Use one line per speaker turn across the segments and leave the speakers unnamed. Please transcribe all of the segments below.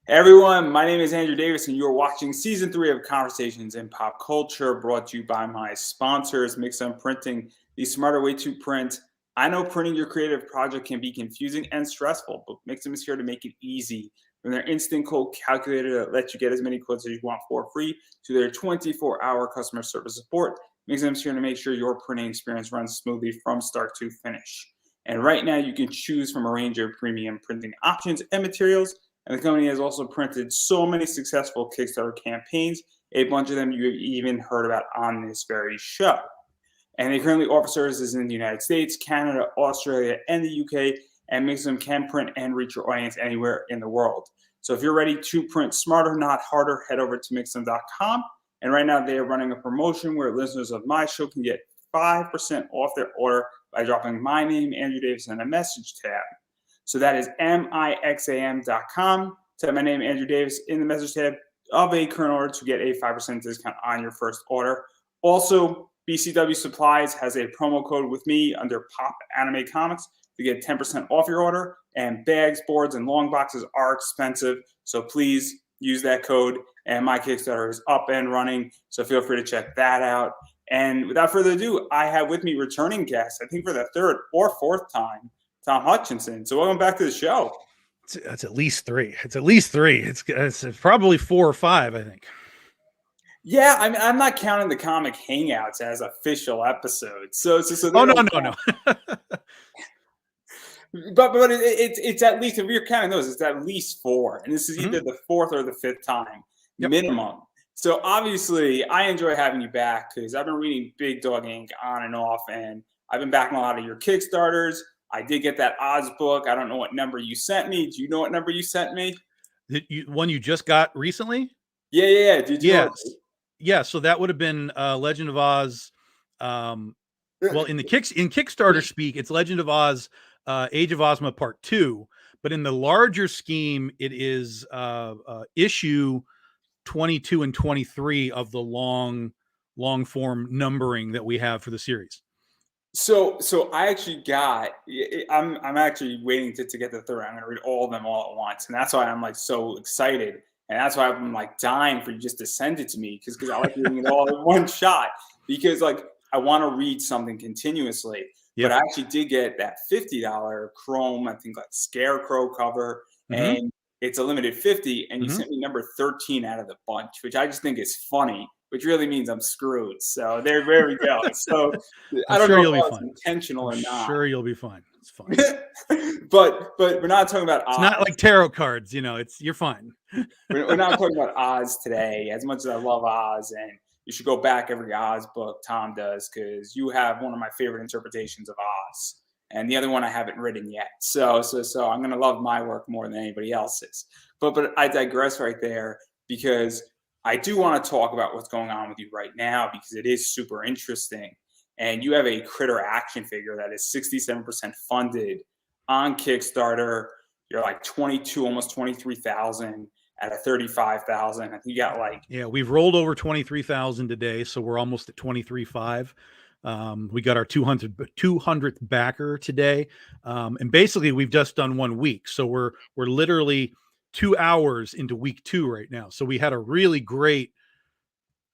Hey everyone, my name is Andrew Davis, and you're watching Season 3 of Conversations in Pop Culture, brought to you by my sponsors, Mixon Printing, the smarter way to print. I know printing your creative project can be confusing and stressful, but Mixon is here to make it easy. From their instant quote calculator that lets you get as many quotes as you want for free to their 24-hour customer service support, Mixon is here to make sure your printing experience runs smoothly from start to finish. And right now, you can choose from a range of premium printing options and materials. And the company has also printed so many successful Kickstarter campaigns, a bunch of them you have even heard about on this very show. And they currently offer services in the United States, Canada, Australia, and the UK, and Mixum can print and reach your audience anywhere in the world. So if you're ready to print smarter, not harder, head over to Mixum.com. And right now they are running a promotion where listeners of my show can get 5% off their order by dropping my name, Andrew Davis, in a message tab. So that is mixam.com. Type my name, Andrew Davis, in the message tab of a current order to get a 5% discount on your first order. Also, BCW Supplies has a promo code with me under Pop Anime Comics to get 10% off your order. And bags, boards, and long boxes are expensive, so please use that code. And my Kickstarter is up and running, so feel free to check that out. And without further ado, I have with me returning guests, I think for the third or fourth time, Tom Hutchison. So welcome back to the show.
It's at least three. It's probably 4 or 5, I think.
Yeah, I mean, I'm not counting the comic hangouts as official episodes. So
no.
But it's at least, if you're counting those, it's at least 4, and this is either the 4th or the 5th time minimum. So obviously, I enjoy having you back because I've been reading Big Dog Inc. on and off, and I've been backing a lot of your Kickstarters. I did get that Oz book. I don't know what number you sent me. Do you know what number you sent me?
One you just got recently?
Yeah. Did you?
Yeah. So that would have been Legend of Oz. Well, in Kickstarter speak, it's Legend of Oz, Age of Ozma Part 2. But in the larger scheme, it is issue 22 and 23 of the long form numbering that we have for the series.
So I actually got. I'm actually waiting to get the third. I'm going to read all of them all at once, and that's why I'm like so excited, and that's why I'm like dying for you just to send it to me because I like reading it all in one shot because like I want to read something continuously. Yep. But I actually did get that $50 Chrome, I think like Scarecrow cover, and it's a limited 50, and you sent me number 13 out of the bunch, which I just think is funny. Which really means I'm screwed. So there we go. So I don't know if it's intentional or not.
Sure, you'll be fine. It's fine.
but we're not talking about Oz.
It's not like tarot cards, you're fine.
We're not talking about Oz today. As much as I love Oz, and you should go back every Oz book Tom does, because you have one of my favorite interpretations of Oz, and the other one I haven't written yet. So I'm gonna love my work more than anybody else's. But I digress right there because I do want to talk about what's going on with you right now because it is super interesting. And you have a Critter action figure that is 67% funded on Kickstarter. You're like 22, almost 23,000 out of 35,000. I think you got like...
Yeah, we've rolled over 23,000 today, so we're almost at 23.5. We got our 200th backer today. And basically we've just done 1 week. So we're literally 2 hours into week 2 right now. So we had a really great,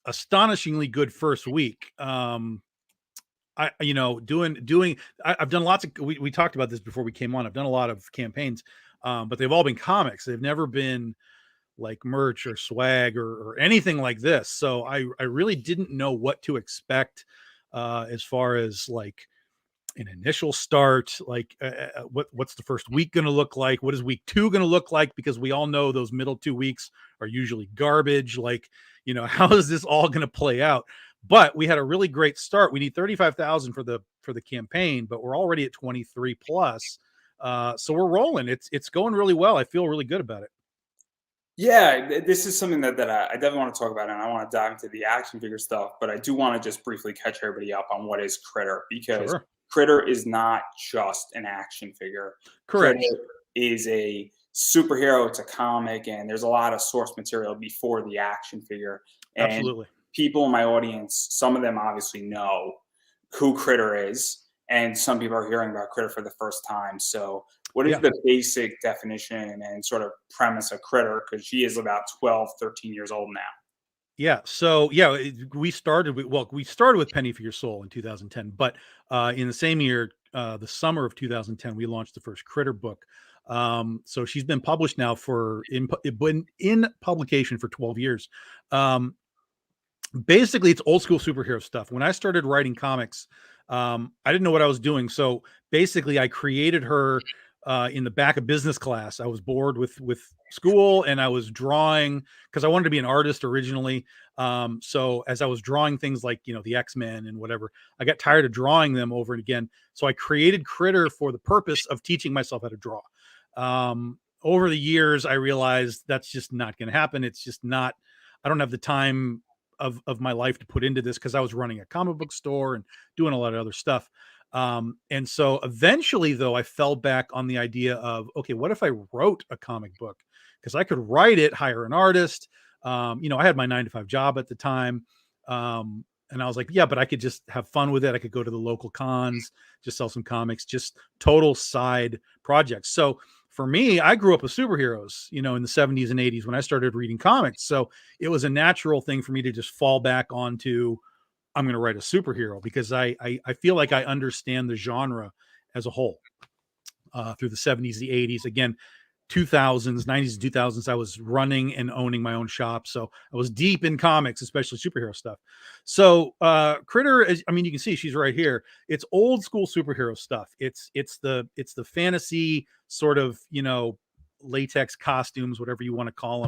astonishingly good first week. I've done lots of, we talked about this before we came on. I've done a lot of campaigns, but they've all been comics. They've never been like merch or swag or anything like this. So I really didn't know what to expect as far as like an initial start, like what's the first week going to look like? What is week 2 going to look like? Because we all know those middle 2 weeks are usually garbage. Like, how is this all going to play out? But we had a really great start. We need 35,000 for the campaign, but we're already at 23 plus. So we're rolling. It's going really well. I feel really good about it.
Yeah, this is something that I definitely want to talk about, and I want to dive into the action figure stuff, but I do want to just briefly catch everybody up on what is Critter, because Critter is not just an action figure.
Correct.
Critter is a superhero. It's a comic, and there's a lot of source material before the action figure. And
absolutely.
People in my audience, some of them obviously know who Critter is, and some people are hearing about Critter for the first time. So what is
Yeah.
the basic definition and sort of premise of Critter? Because she is about 12, 13 years old now.
Yeah. So yeah, we started with Penny for Your Soul in 2010, but in the same year, the summer of 2010, we launched the first Critter book. So she's been published now been in publication for 12 years. Um, Basically, it's old school superhero stuff. When I started writing comics, I didn't know what I was doing. So basically, I created her in the back of business class. I was bored with school, and I was drawing because I wanted to be an artist originally. So as I was drawing things like the X-Men and whatever, I got tired of drawing them over and again. So I created Critter for the purpose of teaching myself how to draw. Over the years, I realized that's just not going to happen. It's just not. I don't have the time of my life to put into this because I was running a comic book store and doing a lot of other stuff. And so eventually, though, I fell back on the idea of, okay, what if I wrote a comic book? Because I could write it, hire an artist. I had my 9 to 5 job at the time. And I was like, yeah, but I could just have fun with it. I could go to the local cons, just sell some comics, just total side projects. So for me, I grew up with superheroes, in the 70s and 80s when I started reading comics. So it was a natural thing for me to just fall back onto, I'm going to write a superhero because I feel like I understand the genre as a whole through the 70s, the 80s. Again, 2000s, 90s, and 2000s, I was running and owning my own shop. So I was deep in comics, especially superhero stuff. So Critter, you can see she's right here. It's old school superhero stuff. It's the fantasy sort of, latex costumes, whatever you want to call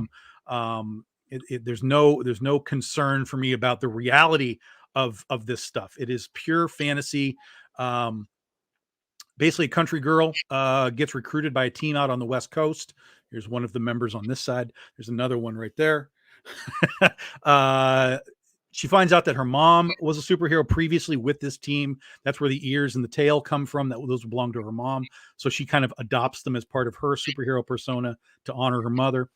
them. There's no concern for me about the reality of this stuff. It is pure fantasy. Basically, a country girl gets recruited by a team out on the West Coast. Here's one of the members on this side. There's another one right there. She finds out that her mom was a superhero previously with this team. That's where the ears and the tail come from. Those belong to her mom. So she kind of adopts them as part of her superhero persona to honor her mother.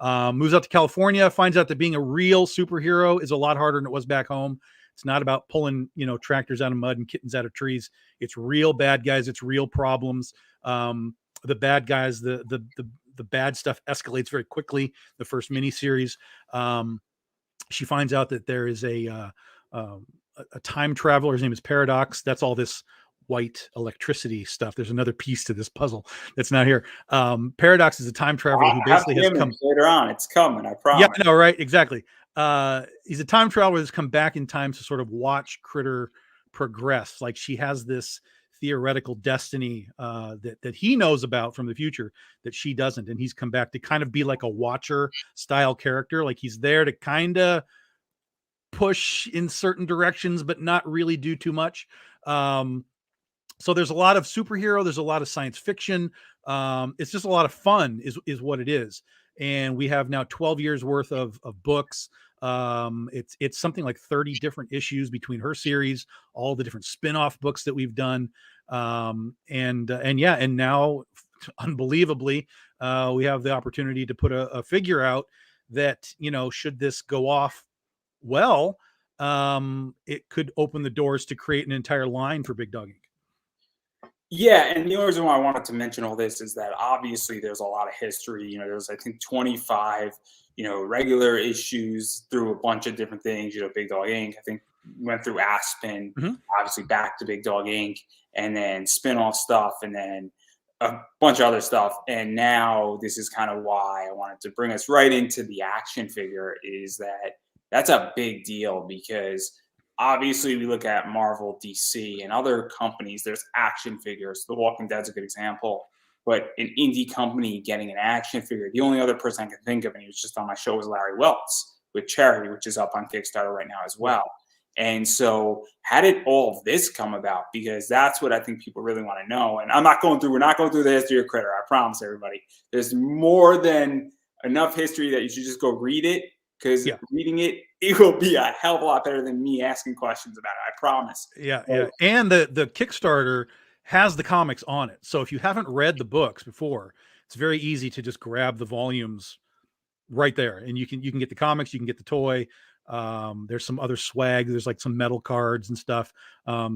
Moves out to California, finds out that being a real superhero is a lot harder than it was back home. It's not about pulling, tractors out of mud and kittens out of trees. It's real bad guys. It's real problems. The bad guys, the bad stuff escalates very quickly. The first miniseries, she finds out that there is a time traveler. His name is Paradox. That's all this white electricity stuff. There's another piece to this puzzle that's not here. Paradox is a time traveler who basically has come
later on. It's coming, I promise.
Yeah, no, right, exactly. He's a time traveler that's come back in time to sort of watch Critter progress. Like she has this theoretical destiny that he knows about from the future that she doesn't, and he's come back to kind of be like a Watcher style character. Like he's there to kind of push in certain directions, but not really do too much. So there's a lot of superhero, there's a lot of science fiction. It's just a lot of fun is what it is. And we have now 12 years worth of books. It's something like 30 different issues between her series, all the different spin-off books that we've done. And now unbelievably, we have the opportunity to put a figure out that, should this go off well, it could open the doors to create an entire line for Big Dog Inc.
Yeah, and the only reason why I wanted to mention all this is that obviously there's a lot of history. There's I think 25, regular issues through a bunch of different things. Big Dog Inc. I think went through Aspen, obviously back to Big Dog Inc. and then spin-off stuff, and then a bunch of other stuff. And now this is kind of why I wanted to bring us right into the action figure. Is that that's a big deal because obviously we look at Marvel, DC, and other companies. There's action figures. The Walking Dead's a good example. But an indie company getting an action figure, the only other person I can think of, and he was just on my show, was Larry Welts with Charity, which is up on Kickstarter right now as well. And so how did all of this come about? Because that's what I think people really want to know. And we're not going through the history of Critter. I promise everybody. There's more than enough history that you should just go read it. Because reading it will be a hell of a lot better than me asking questions about it. I promise.
Yeah. And the Kickstarter has the comics on it. So if you haven't read the books before, it's very easy to just grab the volumes right there. And you can get the comics, you can get the toy. There's some other swag. There's like some metal cards and stuff.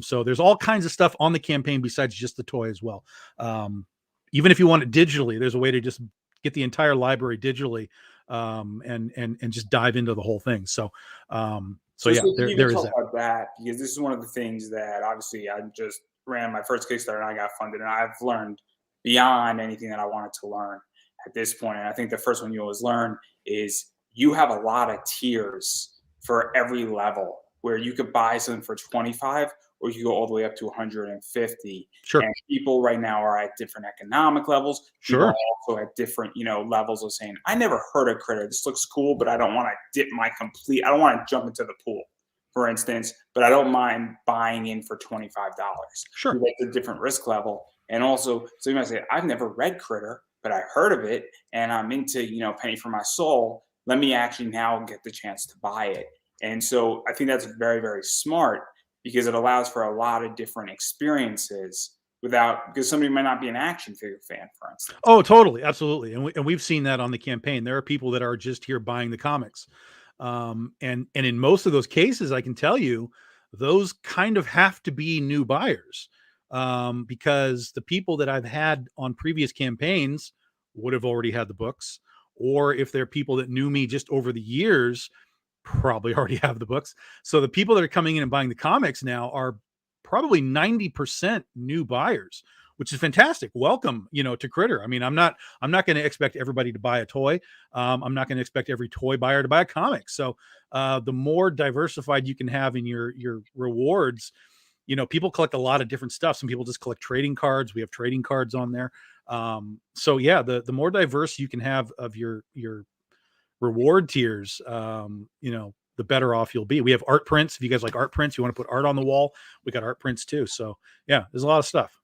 So there's all kinds of stuff on the campaign besides just the toy as well. even if you want it digitally, there's a way to just get the entire library digitally, and just dive into the whole thing. So
So
yeah,
if you can
there is
talk
that.
about that, because this is one of the things that obviously I just ran my first Kickstarter and I got funded, and I've learned beyond anything that I wanted to learn at this point. And I think the first one you always learn is you have a lot of tiers for every level where you could buy something for 25 or you go all the way up to 150.
Sure,
And people right now are at different economic levels. People are
sure.
also at different, levels of saying, I never heard of Critter. This looks cool, but I don't want to I don't want to jump into the pool, for instance, but I don't mind buying in for $25.
Sure.
That's a different risk level. And also, so you might say, I've never read Critter, but I heard of it and I'm into, Penny for My Soul. Let me actually now get the chance to buy it. And so I think that's very, very smart because it allows for a lot of different experiences because somebody might not be an action figure fan, for instance.
Oh, totally, absolutely, and we've seen that on the campaign. There are people that are just here buying the comics, and in most of those cases, I can tell you, those kind of have to be new buyers, because the people that I've had on previous campaigns would have already had the books, or if they're people that knew me just over the years, probably already have the books. So the people that are coming in and buying the comics now are probably 90% new buyers, which is fantastic. Welcome, to Critter. I mean, I'm not going to expect everybody to buy a toy. I'm not going to expect every toy buyer to buy a comic. So the more diversified you can have in your rewards, people collect a lot of different stuff. Some people just collect trading cards. We have trading cards on there. So yeah, the more diverse you can have of your reward tiers, the better off you'll be. We have art prints. If you guys like art prints, you want to put art on the wall, we got art prints too. So yeah, there's a lot of stuff.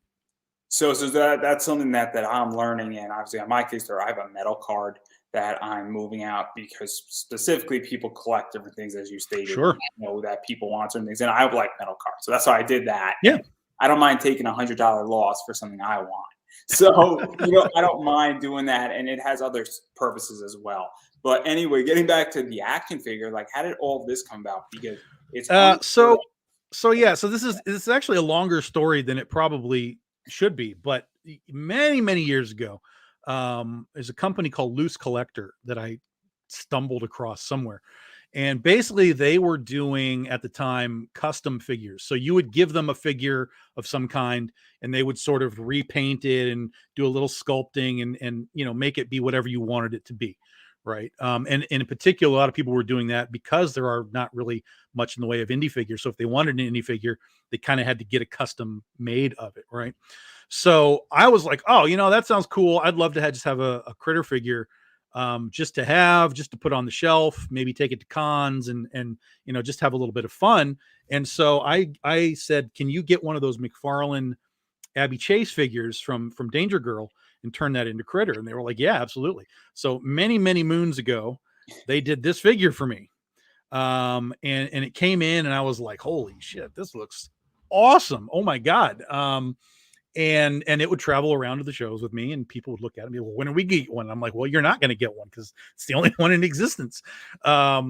So that's something that I'm learning, and obviously on my case, I have a metal card that I'm moving out because specifically people collect different things, as you stated.
Sure.
That people want certain things, and I like metal cards, so that's why I did that.
Yeah.
And I don't mind taking $100 loss for something I want. So I don't mind doing that, and it has other purposes as well. But anyway, getting back to the action figure, like how did all of this come about? Because it's
so this is actually a longer story than it probably should be, but many years ago, there's a company called Loose Collector that I stumbled across somewhere, and basically they were doing at the time custom figures. So you would give them a figure of some kind and they would sort of repaint it and do a little sculpting and make it be whatever you wanted it to be, right? And in particular, a lot of people were doing that because there are not really much in the way of indie figures. So if they wanted an indie figure, they kind of had to get a custom made of it, right? So I was like, oh, that sounds cool. I'd love to just have a Critter figure, just to put on the shelf, maybe take it to cons and just have a little bit of fun. And so I said, can you get one of those McFarlane Abby Chase figures from Danger Girl and turn that into Critter? And they were like, yeah, absolutely. So many moons ago, they did this figure for me. And it came in and I was like, holy shit, this looks awesome. Oh my God. And it would travel around to the shows with me and people would look at it and be like, well, when are we get one? I'm like, well, you're not going to get one because it's the only one in existence. I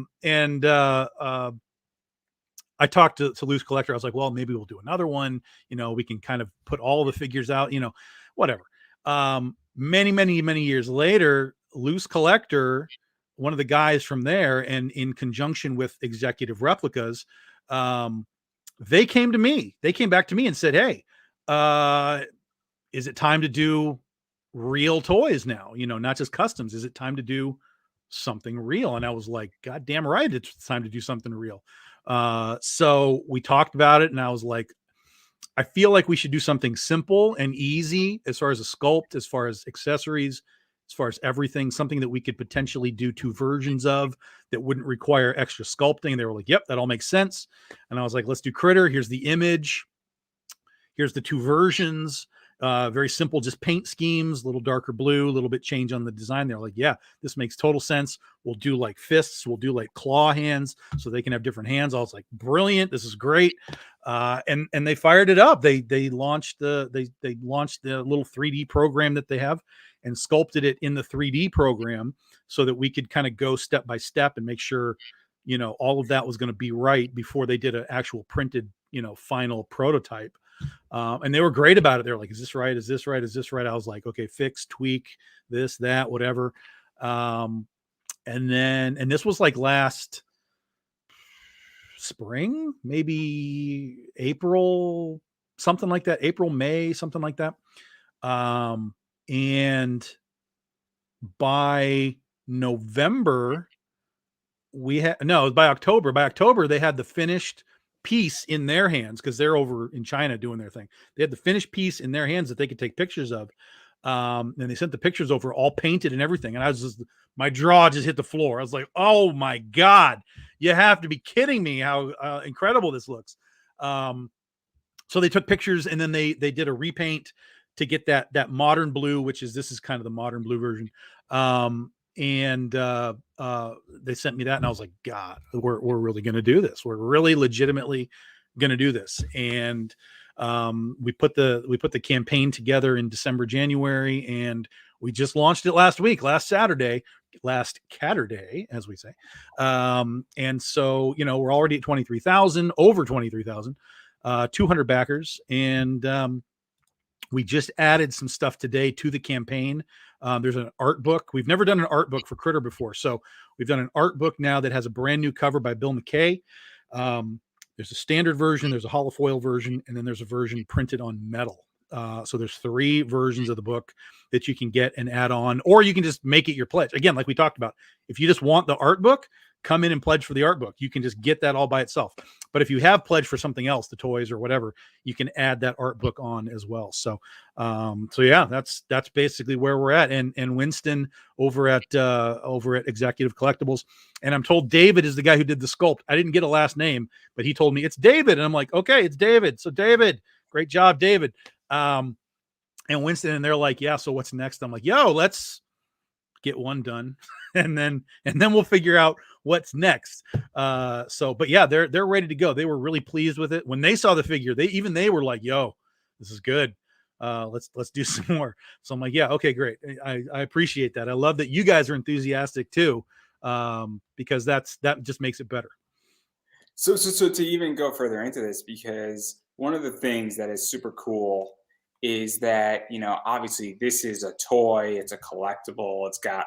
talked to Loose Collector. I was like, well, maybe we'll do another one. We can kind of put all the figures out, whatever. Many years later, Loose Collector, one of the guys from there, and in conjunction with Executive Replicas, they came to me. They came back to me and said, hey, is it time to do real toys now? Not just customs. Is it time to do something real? And I was like, God damn right, it's time to do something real. So we talked about it and I was like, I feel like we should do something simple and easy as far as a sculpt, as far as accessories, as far as everything, something that we could potentially do 2 versions of that wouldn't require extra sculpting. And they were like, yep, that all makes sense. And I was like, let's do Critter. Here's the image. Here's the 2 versions. Very simple, just paint schemes, a little darker blue, a little bit change on the design. They're like, yeah, this makes total sense. We'll do like fists. We'll do like claw hands so they can have different hands. I was like, brilliant. This is great. And they fired it up. They launched the little 3D program that they have and sculpted it in the 3D program so that we could kind of go step by step and make sure, all of that was going to be right before they did an actual printed, final prototype. And they were great about it. They're like, is this right? Is this right? Is this right? I was like, okay, fix, tweak this, that, whatever. And this was like last spring, maybe April, something like that. April, May, something like that. And by November, by October, they had the finished piece in their hands because they're over in China doing their thing. They had the finished piece in their hands that they could take pictures of. And they sent the pictures over all painted and everything. And my jaw just hit the floor. I was like, oh my God, you have to be kidding me how incredible this looks. So they took pictures and then they did a repaint to get that modern blue, this is kind of the modern blue version. And they sent me that and I was like, God, we're really going to do this. We're really legitimately going to do this. And we put the campaign together in December, January, and we just launched it last Saturday, as we say. And so, we're already at 23,000, over 23,000, 200 backers. And we just added some stuff today to the campaign. There's an art book. We've never done an art book for Critter before. So we've done an art book now that has a brand new cover by Bill McKay. There's a standard version, there's a holofoil version, and then there's a version printed on metal. So there's 3 versions of the book that you can get and add on, or you can just make it your pledge. Again, like we talked about, if you just want the art book, come in and pledge for the art book. You can just get that all by itself. But if you have pledged for something else, the toys or whatever, you can add that art book on as well. So yeah, that's basically where we're at. And Winston over at Executive Collectibles, and I'm told David is the guy who did the sculpt. I didn't get a last name, but he told me it's David, and I'm like, okay, it's David. So David, great job, David. And Winston, and they're like, yeah, so what's next? I'm like, yo, let's get one done and then we'll figure out what's next. But yeah, they're ready to go. They were really pleased with it when they saw the figure. They were like, yo, this is good. Let's do some more. So I'm like, yeah, okay, great. I appreciate that. I love that you guys are enthusiastic too, because that just makes it better.
So to even go further into this, because one of the things that is super cool is that, obviously this is a toy, it's a collectible, it's got,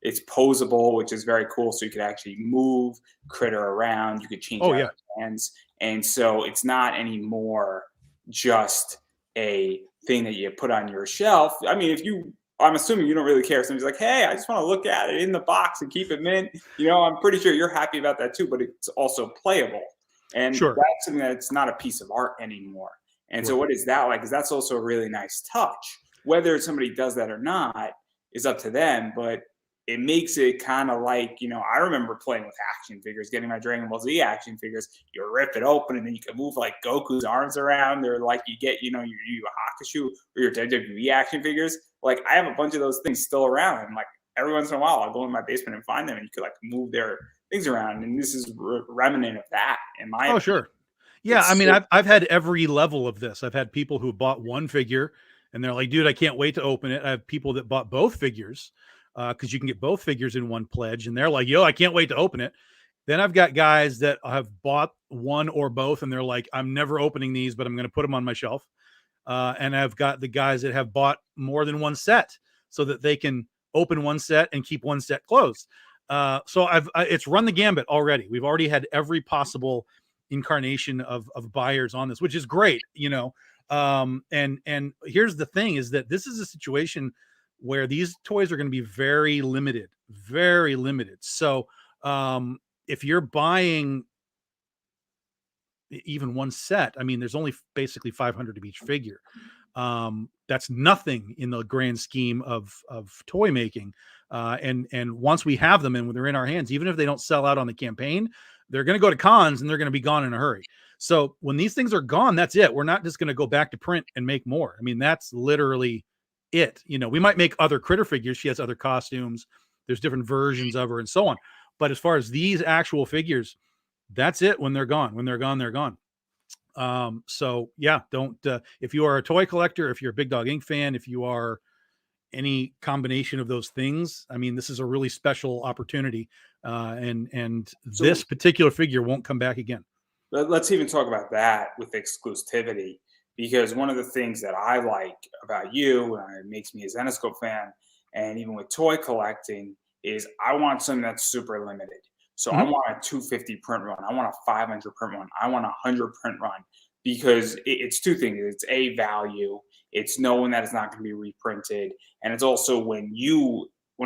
it's posable, which is very cool. So you could actually move Critter around, you could change out hands. And so it's not anymore just a thing that you put on your shelf. I mean, I'm assuming you don't really care. Somebody's like, hey, I just want to look at it in the box and keep it mint. I'm pretty sure you're happy about that too, but it's also playable. And
sure,
that's something that's not a piece of art anymore. And so what is that like? Because that's also a really nice touch. Whether somebody does that or not is up to them, but it makes it kind of like, I remember playing with action figures, getting my Dragon Ball Z action figures. You rip it open and then you can move like Goku's arms around, or like you get, your Yu Hakusho or your WWE action figures. Like I have a bunch of those things still around, and like every once in a while I'll go in my basement and find them, and you could like move their things around. And this is remnant of that in my opinion.
Sure. Yeah, I mean, I've had every level of this. I've had people who bought one figure and they're like, dude, I can't wait to open it. I have people that bought both figures because you can get both figures in one pledge, and they're like, yo, I can't wait to open it. Then I've got guys that have bought one or both, and they're like, I'm never opening these, but I'm going to put them on my shelf. And I've got the guys that have bought more than one set so that they can open one set and keep one set closed. So it's run the gambit already. We've already had every possible incarnation of buyers on this, which is great, and here's the thing is that this is a situation where these toys are going to be very limited. So if you're buying even one set, I mean, there's only basically 500 of each figure. That's nothing in the grand scheme of toy making. And once we have them and when they're in our hands, even if they don't sell out on the campaign, they're going to go to cons and they're going to be gone in a hurry. So when these things are gone, that's it. We're not just going to go back to print and make more. I mean, that's literally it. We might make other Critter figures. She has other costumes. There's different versions of her and so on. But as far as these actual figures, that's it. When they're gone, they're gone. So yeah, don't, if you are a toy collector, if you're a Big Dog Ink fan, if you are any combination of those things, I mean, this is a really special opportunity. And this particular figure won't come back again.
let's even talk about that with exclusivity, because one of the things that I like about you and it makes me a Zenescope fan, and even with toy collecting, is I want something that's super limited. So I
Mhm.
want a 250 print run, I want a 500 print run, I want a 100 print run, because it's two things. It's a value, it's knowing that it's not going to be reprinted, and it's also when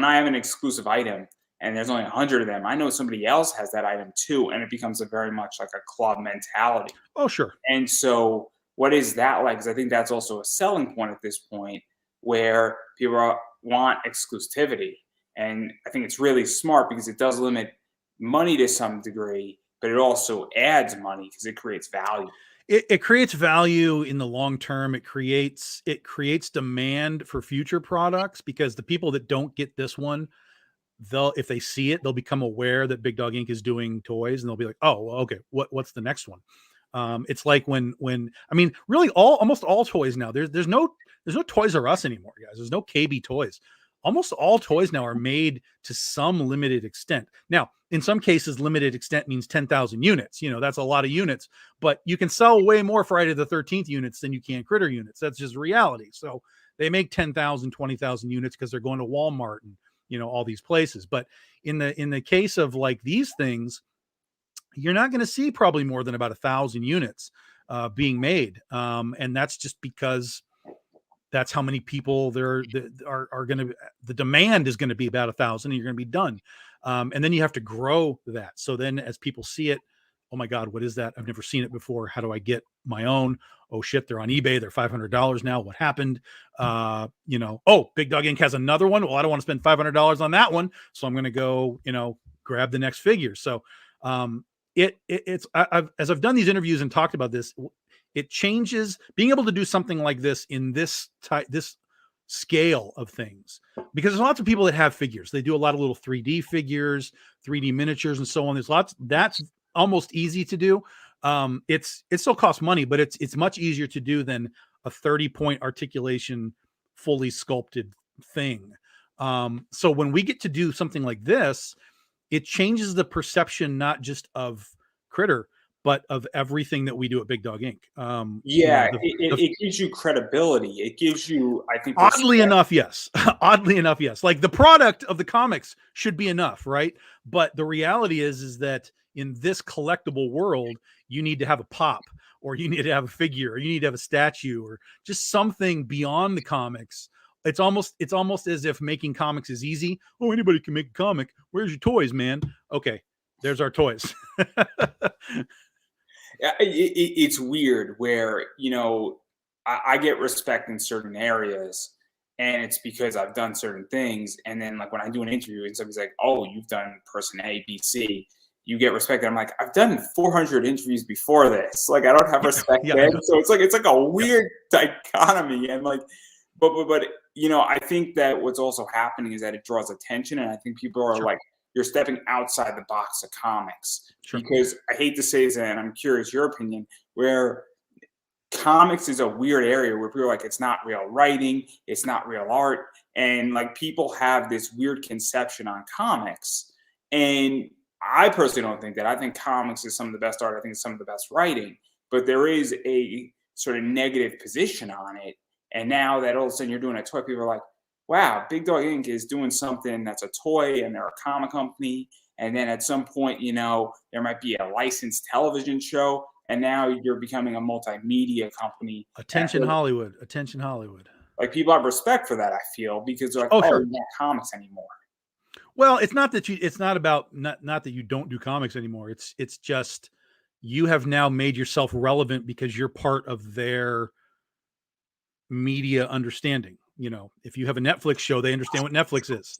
I have an exclusive item and there's only 100 of them, I know somebody else has that item too, and it becomes a very much like a club mentality.
Oh, sure.
And so, what is that like? Because I think that's also a selling point at this point, where want exclusivity, and I think it's really smart because it does limit money to some degree, but it also adds money because it creates value.
It creates value in the long term. It creates demand for future products because the people that don't get this one, they'll if they see it, they'll become aware that Big Dog Inc. is doing toys, and they'll be like, "Oh, well, okay, what's the next one?" It's like when I mean, really, almost all toys now. There's no Toys R Us anymore, guys. There's no KB Toys. Almost all toys now are made to some limited extent. Now, in some cases, limited extent means 10,000 units. That's a lot of units, but you can sell way more Friday the 13th units than you can Critter units. That's just reality. So they make 10,000, 20,000 units because they're going to Walmart and all these places. But in the case of like these things, you're not going to see probably more than about 1,000 units being made, and that's just because that's how many people there are going to. The demand is going to be about 1,000, and you're going to be done, and then you have to grow that. So then, as people see it, oh my God, what is that? I've never seen it before. How do I get my own? Oh shit, they're on eBay. They're $500 now. What happened? Oh, Big Dog Inc. has another one. Well, I don't want to spend $500 on that one, so I'm going to go, grab the next figure. So, as I've done these interviews and talked about this, it changes being able to do something like this in this scale of things, because there's lots of people that have figures. They do a lot of little 3D figures, 3D miniatures, and so on. There's lots that's almost easy to do. It still costs money, but it's much easier to do than a 30-point articulation, fully sculpted thing. So when we get to do something like this, it changes the perception not just of Critter, but of everything that we do at Big Dog Inc.
Yeah, it gives you credibility. It gives you, I think,
Oddly enough, yes. Oddly enough, yes. Like the product of the comics should be enough, right? But the reality is that in this collectible world, you need to have a pop, or you need to have a figure, or you need to have a statue, or just something beyond the comics. It's almost as if making comics is easy. Oh, anybody can make a comic. Where's your toys, man? Okay, there's our toys.
It's weird where I get respect in certain areas, and it's because I've done certain things. And then like when I do an interview and somebody's like, "Oh, you've done person A, B, C," you get respect. And I'm like, I've done 400 interviews before this. Like I don't have respect
Yeah,
then. So it's like a weird dichotomy. And like, but I think that what's also happening is that it draws attention, and I think people are
Sure.
like, you're stepping outside the box of comics.
Sure.
Because I hate to say this, and I'm curious your opinion, where comics is a weird area where people are like, it's not real writing, it's not real art, and like people have this weird conception on comics. And I personally don't think that. I think comics is some of the best art. I think it's some of the best writing, but there is a sort of negative position on it. And now that all of a sudden you're doing a toy, people are like, wow, Big Dog Inc. is doing something that's a toy and they're a comic company. And then at some point, there might be a licensed television show. And now you're becoming a multimedia company.
Attention Hollywood. Attention Hollywood.
Like people have respect for that, I feel, because they're like,
Oh,
oh,
sure.
you're not comics anymore.
Well, it's not about not that you don't do comics anymore. It's just you have now made yourself relevant because you're part of their media understanding. If you have a Netflix show, they understand what Netflix is.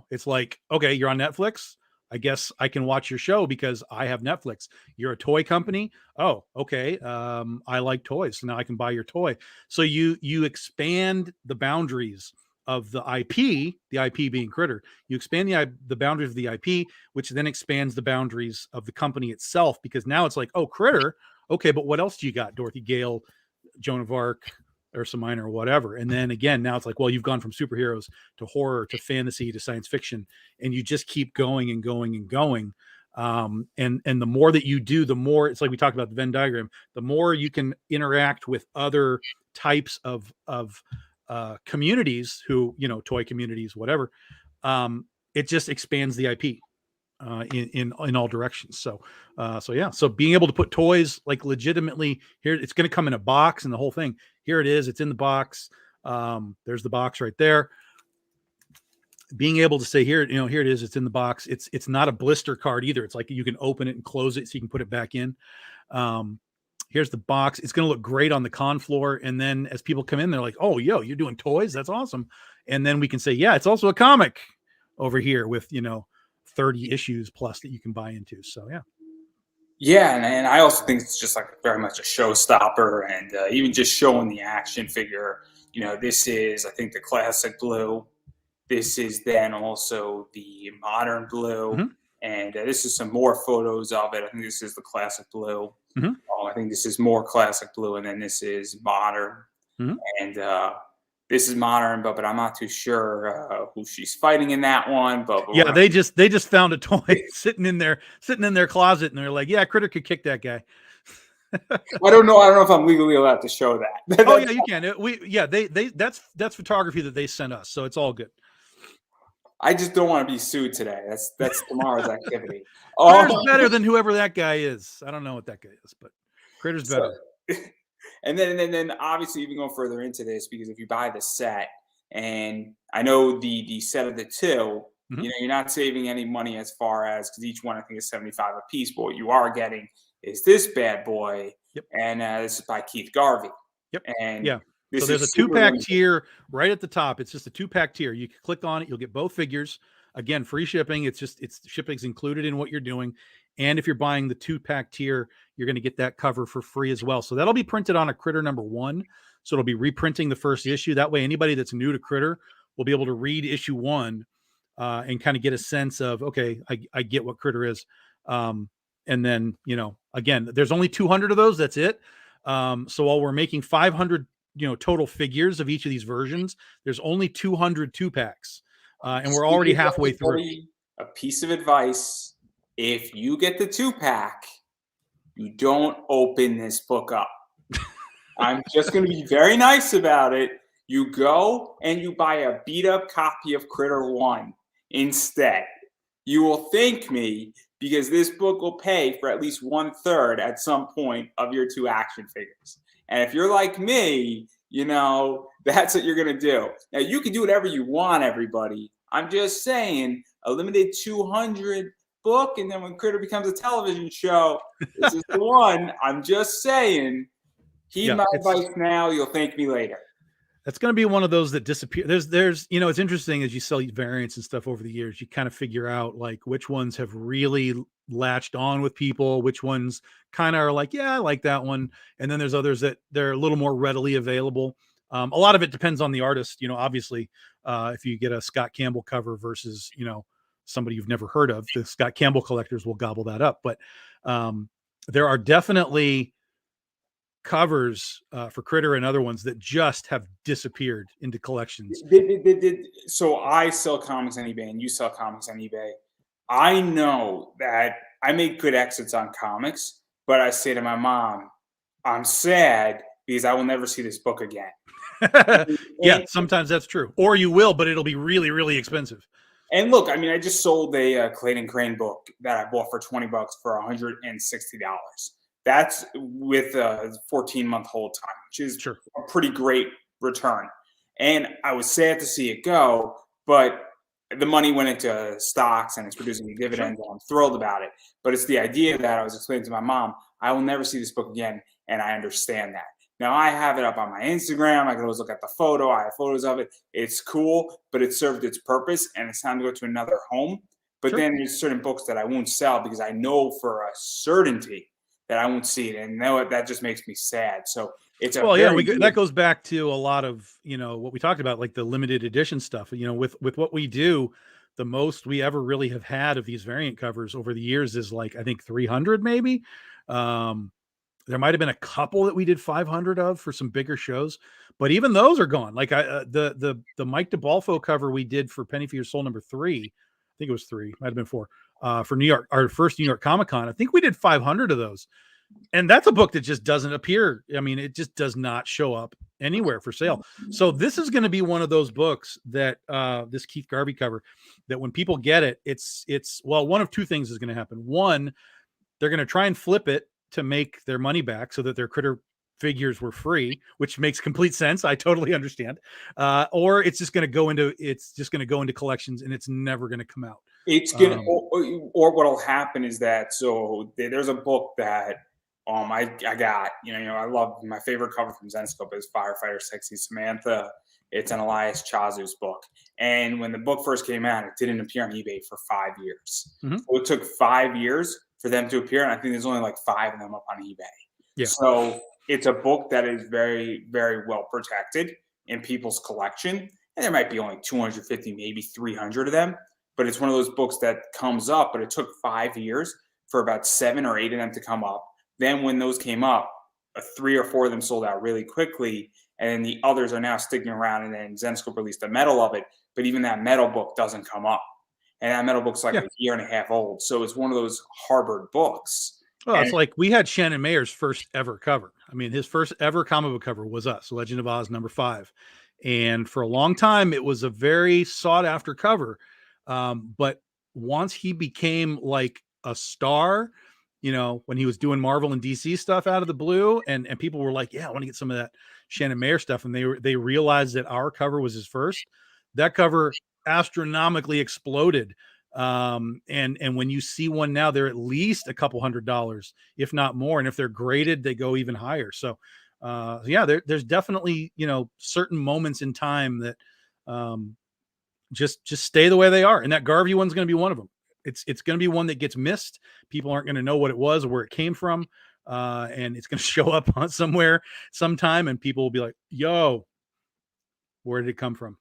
It's like, okay, you're on Netflix. I guess I can watch your show because I have Netflix. You're a toy company. Oh, okay. I like toys. So now I can buy your toy. So you expand the boundaries of the IP being Critter. You expand the boundaries of the IP, which then expands the boundaries of the company itself, because now it's like, oh, Critter. Okay, but what else do you got? Dorothy Gale, Joan of Arc, Ursa Minor, or whatever. And then again, now it's like, well, you've gone from superheroes to horror to fantasy to science fiction, and you just keep going and going and going. And the more that you do, the more it's like we talked about the Venn diagram, the more you can interact with other types of communities who, toy communities, whatever. It just expands the IP in all directions. So yeah. So being able to put toys like legitimately here, it's going to come in a box and the whole thing. Here it is. It's in the box. There's the box right there. Being able to say here, here it is. It's in the box. It's not a blister card either. It's like you can open it and close it so you can put it back in. Here's the box. It's going to look great on the con floor. And then as people come in, they're like, oh, yo, you're doing toys. That's awesome. And then we can say, yeah, it's also a comic over here with, 30 issues plus that you can buy into. So, yeah.
Yeah, and I also think it's just like very much a showstopper, and even just showing the action figure. This is, I think, the classic blue. This is then also the modern blue,
Mm-hmm.
and this is some more photos of it. I think this is the classic blue.
Mm-hmm.
I think this is more classic blue, and then this is modern.
Mm-hmm.
And this is modern, but I'm not too sure who she's fighting in that one. But
yeah, they just found a toy sitting in their closet, and they're like, yeah, Critter could kick that guy.
I don't know if I'm legally allowed to show that.
Oh yeah, you can. That's photography that they sent us, so it's all good.
I just don't want to be sued today. That's tomorrow's activity.
Critter's better than whoever that guy is. I don't know what that guy is, but Critter's better.
And then obviously even go further into this, because if you buy the set, and I know the set of the two,
Mm-hmm.
you're not saving any money as far as, because each one I think is $75 a piece, but what you are getting is this bad boy.
Yep.
And this is by Keith Garvey.
Yep.
And
yeah.
this
So there's a 2-pack tier right at the top. It's just a 2-pack tier. You can click on it. You'll get both figures. Again, free shipping. It's shipping's included in what you're doing. And if you're buying the 2-pack tier, you're going to get that cover for free as well. So that'll be printed on a Critter #1. So it'll be reprinting the first issue. That way, anybody that's new to Critter will be able to read issue 1 and kind of get a sense of, okay, I get what Critter is. And then, again, there's only 200 of those. That's it. So while we're making 500, total figures of each of these versions, there's only 200 2-packs. And we're already halfway through.
A piece of advice: if you get the 2-pack, you don't open this book up. I'm just going to be very nice about it. You go and you buy a beat up copy of Critter 1 instead. You will thank me, because this book will pay for at least 1/3 at some point of your 2 action figures. And if you're like me, that's what you're going to do. Now, you can do whatever you want, everybody. I'm just saying, a limited 200 book, and then when Critter becomes a television show, this is the one. I'm just saying, heed my advice now. You'll thank me later.
That's going to be one of those that disappear. There's, it's interesting as you sell variants and stuff over the years, you kind of figure out like which ones have really latched on with people, which ones kind of are like, yeah, I like that one. And then there's others that they're a little more readily available. A lot of it depends on the artist, obviously, if you get a Scott Campbell cover versus, somebody you've never heard of, the Scott Campbell collectors will gobble that up. But there are definitely covers for Critter and other ones that just have disappeared into collections.
So I sell comics on eBay and you sell comics on eBay. I know that I make good exits on comics, but I say to my mom, I'm sad because I will never see this book again.
Yeah, sometimes that's true. Or you will, but it'll be really, really expensive.
And look, I just sold a Clayton Crane book that I bought for $20 for $160. That's with a 14-month hold time, which is a pretty great return. And I was sad to see it go, but the money went into stocks and it's producing a dividend, and I'm thrilled about it. But it's the idea that I was explaining to my mom, I will never see this book again, and I understand that. Now, I have it up on my Instagram. I can always look at the photo. I have photos of it. It's cool, but it served its purpose, and it's time to go to another home. But then there's certain books that I won't sell because I know for a certainty that I won't see it, and that just makes me sad. So it's
that goes back to a lot of what we talked about, like the limited edition stuff. With what we do, the most we ever really have had of these variant covers over the years is like I think 300 maybe. There might have been a couple that we did 500 of for some bigger shows, but even those are gone. Like the Mike DeBalfo cover we did for Penny for Your Soul #3, I think it was 3, might have been 4, for New York, our first New York Comic Con. I think we did 500 of those. And that's a book that just doesn't appear. I mean, it just does not show up anywhere for sale. So this is going to be one of those books that this Keith Garvey cover, that when people get it, it's well, one of two things is going to happen. One, they're going to try and flip it to make their money back so that their Critter figures were free, which makes complete sense. I totally understand. Or it's just going to go into collections and it's never going to come out.
It's gonna, or what'll happen is that, so there's a book that I got, I love, my favorite cover from Zenescope is Firefighter Sexy Samantha. It's an Elias Chazu's book. And when the book first came out, it didn't appear on eBay for 5 years.
Mm-hmm.
So it took 5 years for them to appear. And I think there's only like 5 of them up on eBay.
Yeah.
So it's a book that is very, very well protected in people's collection. And there might be only 250, maybe 300 of them. But it's one of those books that comes up, but it took 5 years for about 7 or 8 of them to come up. Then when those came up, 3 or 4 of them sold out really quickly, and the others are now sticking around, and then Zenescope released a metal of it, but even that metal book doesn't come up. And that metal book's like a year and a half old. So it's one of those harbored books.
Oh, it's like we had Shannon Mayer's first ever cover. I mean, his first ever comic book cover was us, Legend of Oz #5. And for a long time, it was a very sought after cover. But once he became like a star, when he was doing Marvel and DC stuff out of the blue, and people were like, yeah, I want to get some of that Shannon Mayer stuff. And they realized that our cover was his first. That cover astronomically exploded. And when you see one now, they're at least a couple $100, if not more. And if they're graded, they go even higher. So, there's definitely, certain moments in time that, just stay the way they are. And that Garvey one's going to be one of them. It's going to be one that gets missed. People aren't going to know what it was or where it came from. And it's going to show up on somewhere sometime, and people will be like, yo, where did it come from?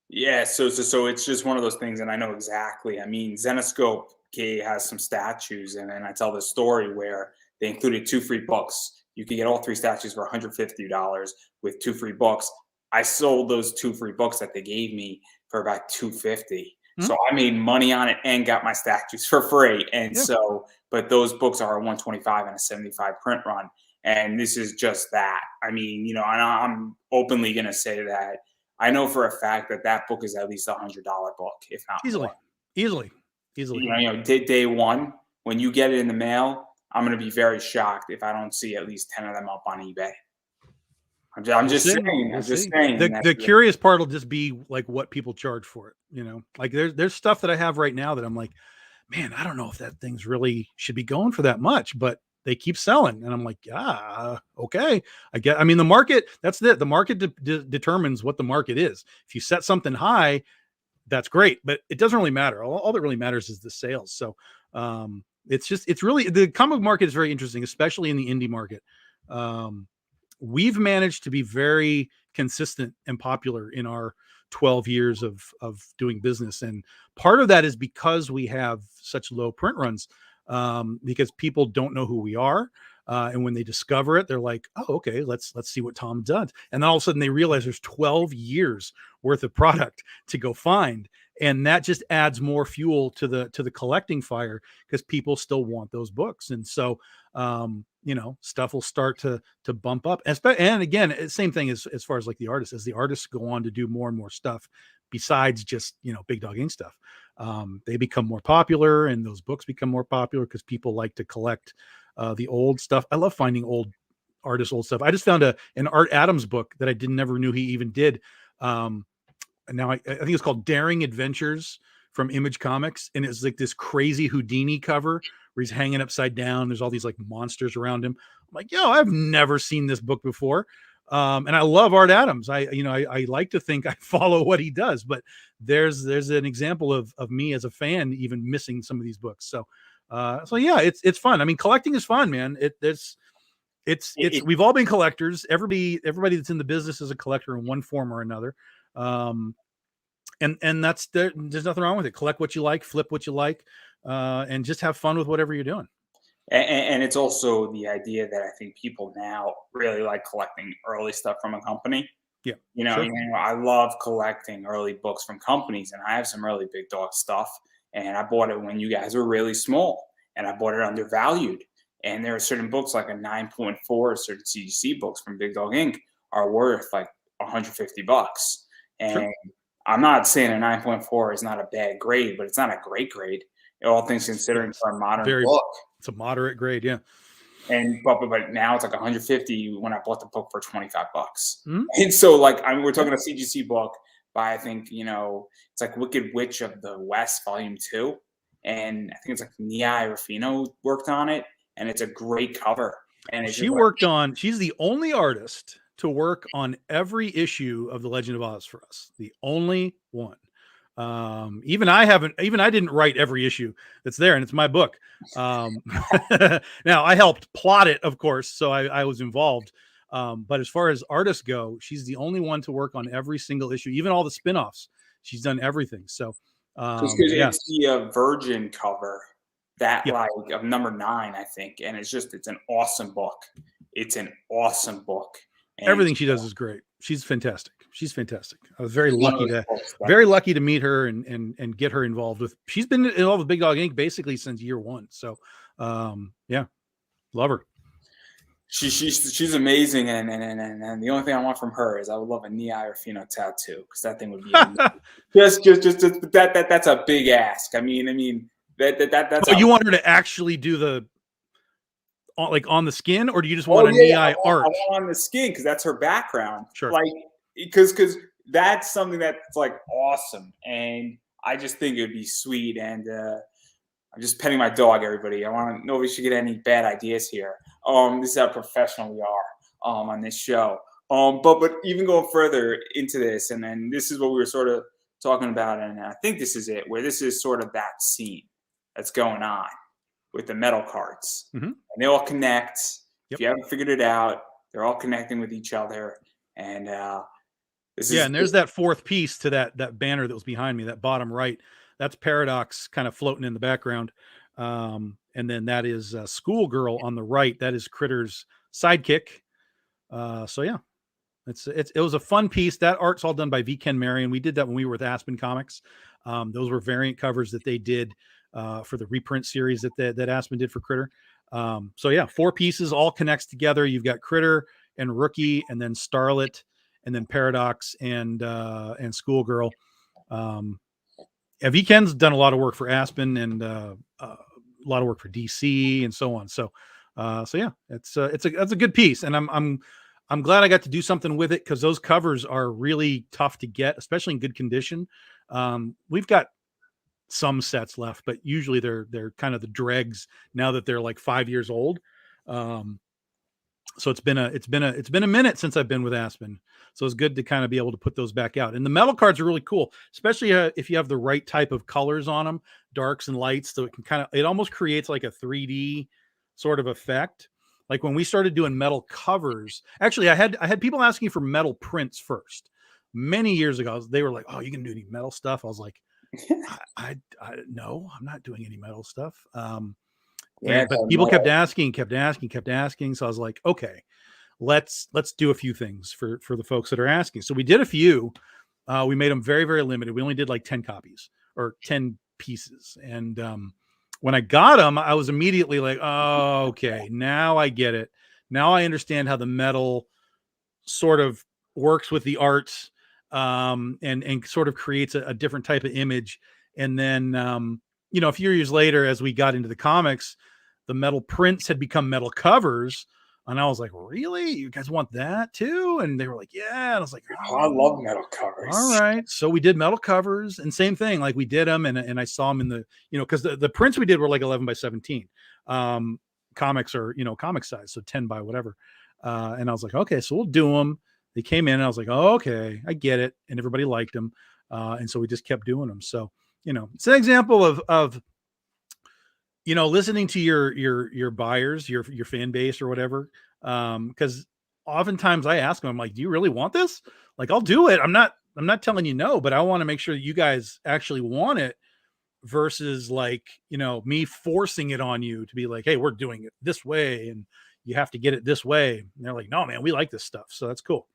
Yeah. So it's just one of those things. And I know exactly. I mean, Zenescope has some statues, and I tell this story where they included 2 free books. You could get all 3 statues for $150 with 2 free books. I sold those 2 free books that they gave me for about $250. So I made money on it and got my statues for free. And so, but those books are a 125 and a 75 print run. And this is just that. I mean, and I'm openly going to say that I know for a fact that book is at least $100 book, if not
easily,
more.
Easily.
Day one, when you get it in the mail, I'm going to be very shocked if I don't see at least 10 of them up on eBay. I'm just saying.
The curious part will just be like what people charge for it. Like there's stuff that I have right now that I'm like, man, I don't know if that thing's really should be going for that much, but they keep selling, and I'm like, okay, I mean, the market. That's it. The market determines what the market is. If you set something high, that's great, but it doesn't really matter. All that really matters is the sales. So it's really, the comic market is very interesting, especially in the indie market. We've managed to be very consistent and popular in our 12 years of doing business. And part of that is because we have such low print runs, because people don't know who we are. And when they discover it, they're like, oh, okay, let's see what Tom does. And then all of a sudden they realize there's 12 years worth of product to go find. And that just adds more fuel to the collecting fire, because people still want those books. And so, stuff will start to bump up. And again, same thing as far as like the artists, as the artists go on to do more and more stuff besides just, Big Dog Ink stuff. They become more popular, and those books become more popular because people like to collect the old stuff. I love finding old artists, old stuff. I just found an Art Adams book that I never knew he even did. And now I think it's called Daring Adventures from Image Comics. And it's like this crazy Houdini cover where he's hanging upside down. There's all these like monsters around him. I'm like, I've never seen this book before. And I love Art Adams. I like to think I follow what he does, but there's an example of me as a fan even missing some of these books. So yeah, it's fun. I mean, collecting is fun, man. We've all been collectors. Everybody that's in the business is a collector in one form or another. And that's there's nothing wrong with it. Collect what you like, flip what you like, and just have fun with whatever you're doing.
And it's also the idea that I think people now really like collecting early stuff from a company.
Yeah.
Sure. I love collecting early books from companies, and I have some really Big Dog stuff. and I bought it when you guys were really small, and I bought it undervalued. And there are certain books like a 9.4, certain CGC books from Big Dog Inc. are worth like $150. And
Sure.
I'm not saying a 9.4 is not a bad grade, but it's not a great grade, all things considering,
Yes.
for a modern
Very,
book.
it's a moderate grade. Yeah.
And but now it's like 150 when I bought the book for $25.
Mhm.
And so, like, I mean, we're talking a CGC book by, I think, it's like Wicked Witch of the West, Volume 2. And I think it's like Nia Rufino worked on it, and it's a great cover. And it's
She
just like,
worked on, she's the only artist to work on every issue of The Legend of Oz for us. The only one. Even I didn't write every issue that's there, and it's my book. Now I helped plot it, of course, so I was involved. But as far as artists go, she's the only one to work on every single issue, even all the spin-offs. She's done everything. So
because
yeah.
it's the Virgin cover that,
Yep.
like, of number 9, I think. And it's an awesome book. It's an awesome book. And
Everything she does is great. She's fantastic. She's fantastic. I was very
it's one of
lucky
those books that-
very lucky to meet her and get her involved with. She's been involved with Big Dog Inc. basically since year 1. So, yeah, love her.
She's amazing, and the only thing I want from her is I would love a Nia Rufino tattoo, because that thing would be just that's a big ask. I mean that's.
Oh, you want her to actually do the like on the skin, or do you just want
I
art?
want on the skin, because that's her background.
Sure.
Like, because that's something that's like awesome, and I just think it would be sweet. And I'm just petting my dog, everybody. I want to, nobody should get any bad ideas here. This is how professional we are on this show. But even going further into this, and then this is what we were sort of talking about, and I think this is it, where this is sort of that scene that's going on with the metal cards.
Mm-hmm.
And they all connect.
Yep.
If you haven't figured it out, they're all connecting with each other. And
and there's that fourth piece to that banner that was behind me, that bottom right. That's Paradox kind of floating in the background. And then that is Schoolgirl on the right. That is Critter's sidekick. So yeah, it was a fun piece. That art's all done by V. Ken Marion. We did that when we were with Aspen Comics. Those were variant covers that they did for the reprint series that Aspen did for Critter. So yeah, 4 pieces all connects together. You've got Critter and Rookie, and then Starlet, and then Paradox and Schoolgirl. V. Ken's done a lot of work for Aspen and a lot of work for DC and so on. So yeah, it's a good piece, and I'm glad I got to do something with it, because those covers are really tough to get, especially in good condition. We've got some sets left, but usually they're kind of the dregs now that they're like 5 years old. So it's been a minute since I've been with Aspen. So it's good to kind of be able to put those back out. And the metal cards are really cool, especially if you have the right type of colors on them, darks and lights. So it almost creates like a 3D sort of effect. Like when we started doing metal covers, actually I had people asking for metal prints first many years ago. They were like, "Oh, you can do any metal stuff?" I was like, I no, I'm not doing any metal stuff. But people kept asking. So I was like, okay, let's do a few things for the folks that are asking. So we did a few. We made them very, very limited. We only did like 10 copies or 10 pieces. And when I got them, I was immediately like, oh, okay, now I get it. Now I understand how the metal sort of works with the art, and sort of creates a different type of image. And then, a few years later, as we got into the comics, the metal prints had become metal covers. And I was like, really? You guys want that too? And they were like, yeah. And I was like,
oh, I love metal covers.
All right. So we did metal covers, and same thing. Like we did them, and I saw them in the, because the prints we did were like 11 by 17. Comics are, comic size. So 10 by whatever. And I was like, okay, so we'll do them. They came in, and I was like, oh, okay, I get it. And everybody liked them. And so we just kept doing them. So, it's an example of listening to your buyers, your fan base or whatever. Because oftentimes I ask them, I'm like, do you really want this? Like, I'll do it. I'm not telling you no, but I want to make sure that you guys actually want it, versus like, me forcing it on you to be like, hey, we're doing it this way, and you have to get it this way. And they're like, no, man, we like this stuff. So that's cool.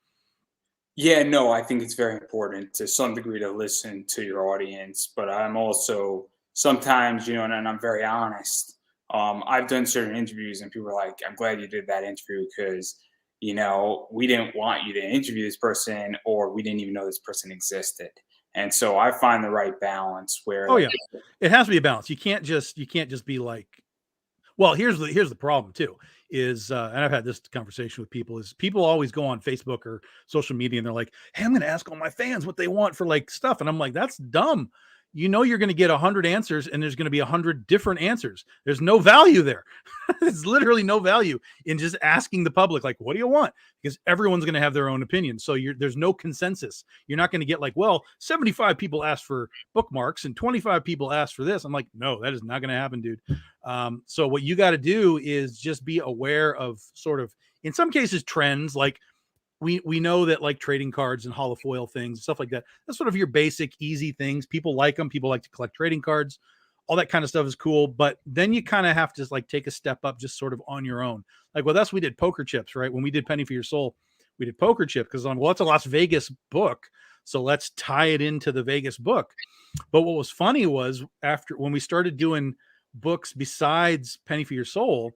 Yeah, no, I think it's very important to some degree to listen to your audience, but I'm also sometimes, and I'm very honest. I've done certain interviews and people are like, I'm glad you did that interview because, we didn't want you to interview this person or we didn't even know this person existed. And so I find the right balance where
Oh yeah, it has to be a balance. You can't just be like, well, here's the problem too is, and I've had this conversation with people, is people always go on Facebook or social media and they're like, hey, I'm going to ask all my fans what they want for like stuff. And I'm like, that's dumb. You're going to get 100 answers and there's going to be 100 different answers. There's no value there. There's literally no value in just asking the public, like, what do you want? Because everyone's going to have their own opinion. So there's no consensus. You're not going to get like, well, 75 people asked for bookmarks and 25 people asked for this. I'm like, no, that is not going to happen, dude. So what you got to do is just be aware of sort of, in some cases, trends. Like we know that like trading cards and holofoil things, stuff like that. That's sort of your basic, easy things. People like them. People like to collect trading cards. All that kind of stuff is cool. But then you kind of have to like take a step up just sort of on your own. Like with us, we did poker chips, right? When we did Penny for Your Soul, we did poker chip because well, it's a Las Vegas book. So let's tie it into the Vegas book. But what was funny was when we started doing books besides Penny for Your Soul,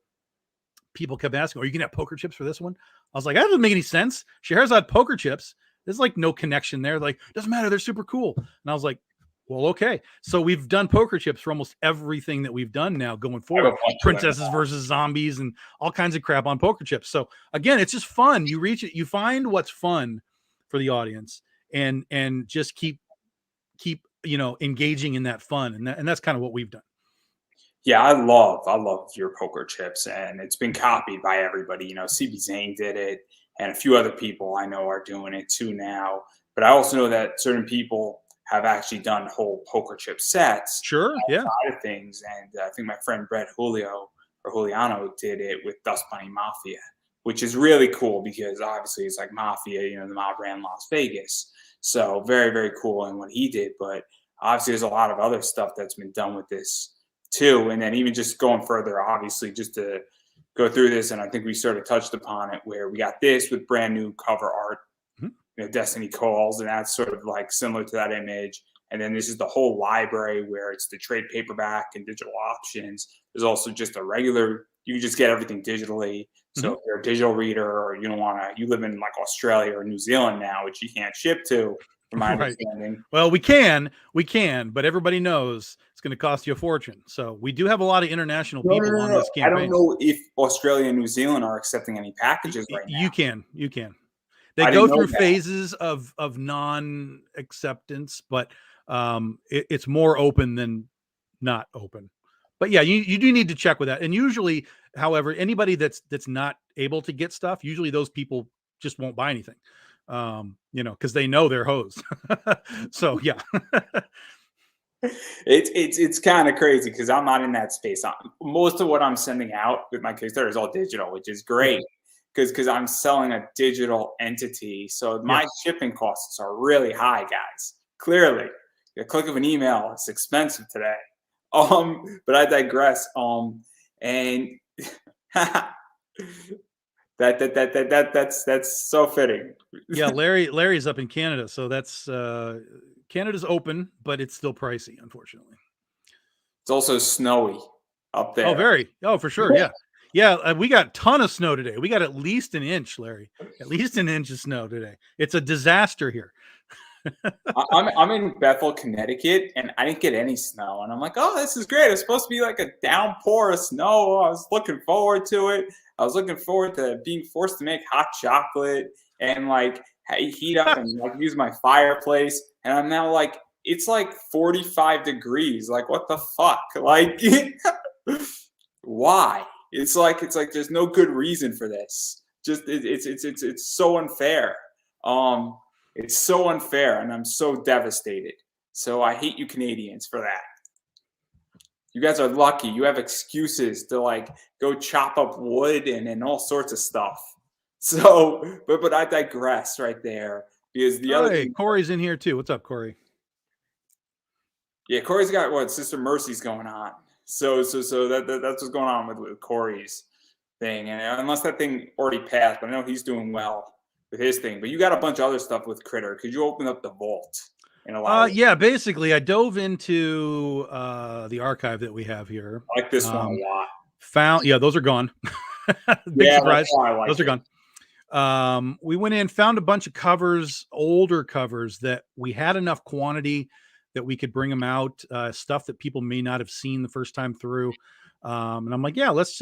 people kept asking, are you gonna have poker chips for this one? I was like, that doesn't make any sense. Scheherazade poker chips, there's like no connection there. Like, doesn't matter, they're super cool. And I was like, well, okay. So we've done poker chips for almost everything that we've done now going forward. Princesses versus zombies and all kinds of crap on poker chips. So again, it's just fun. You reach it, you find what's fun for the audience and just keep engaging in that fun. And that's kind of what we've done.
Yeah, I love your poker chips, and it's been copied by everybody. CB Zane did it, and a few other people I know are doing it too now. But I also know that certain people have actually done whole poker chip sets.
Sure, yeah.
Of things, and I think my friend Brett Juliano did it with Dust Bunny Mafia, which is really cool because obviously it's like Mafia, the mob ran Las Vegas. So very, very cool in what he did. But obviously there's a lot of other stuff that's been done with this too. And then even just going further, obviously, just to go through this, and I think we sort of touched upon it, where we got this with brand new cover art, Destiny Calls, and that's sort of like similar to that image. And then this is the whole library where it's the trade paperback and digital options. There's also just a regular, you can just get everything digitally. So if you're a digital reader or you live in like Australia or New Zealand now, which you can't ship to, from my understanding.
Well, we can, but everybody knows it's going to cost you a fortune. So we do have a lot of international people on this campaign.
I don't know if Australia and New Zealand are accepting any packages right now.
You can. They go through phases of non-acceptance, but it's more open than not open. But yeah, you do need to check with that. And usually, however, anybody that's not able to get stuff, usually those people just won't buy anything. Because they know they're hosed. So yeah.
It's kind of crazy because I'm not in that space. Most of what I'm sending out with my Kickstarter is all digital, which is great because I'm selling a digital entity. So my shipping costs are really high, guys. Clearly, a click of an email is expensive today. But I digress. And that's so fitting.
Yeah, Larry's up in Canada, so that's Canada's open, but it's still pricey, unfortunately.
It's also snowy up there.
Oh, for sure. Yeah. We got a ton of snow today. We got at least an inch, Larry. At least an inch of snow today. It's a disaster here.
I'm in Bethel, Connecticut, and I didn't get any snow. And I'm like, oh, this is great. It's supposed to be like a downpour of snow. I was looking forward to it. I was looking forward to being forced to make hot chocolate and like heat up and like use my fireplace. And I'm now like, it's like 45 degrees. Like, what the fuck? Like, why? It's like there's no good reason for this. Just it's so unfair. It's so unfair, and I'm so devastated. So I hate you Canadians for that. You guys are lucky. You have excuses to like go chop up wood and all sorts of stuff. So, but I digress right there because the other thing,
Corey's in here too. What's up, Corey?
Yeah, Corey's got Sister Mercy's going on. So that's what's going on with Corey's thing. And unless that thing already passed, but I know he's doing well with his thing. But you got a bunch of other stuff with Critter. Could you open up the vault? in a lot of ways.
Yeah, basically, I dove into the archive that we have here.
I like this one a lot.
Yeah, those are gone. Big
Yeah,
surprise.
that's why I like
Those are
it.
gone. We went in, found a bunch of covers, older covers that we had enough quantity that we could bring them out. Stuff that people may not have seen the first time through. And I'm like, yeah, let's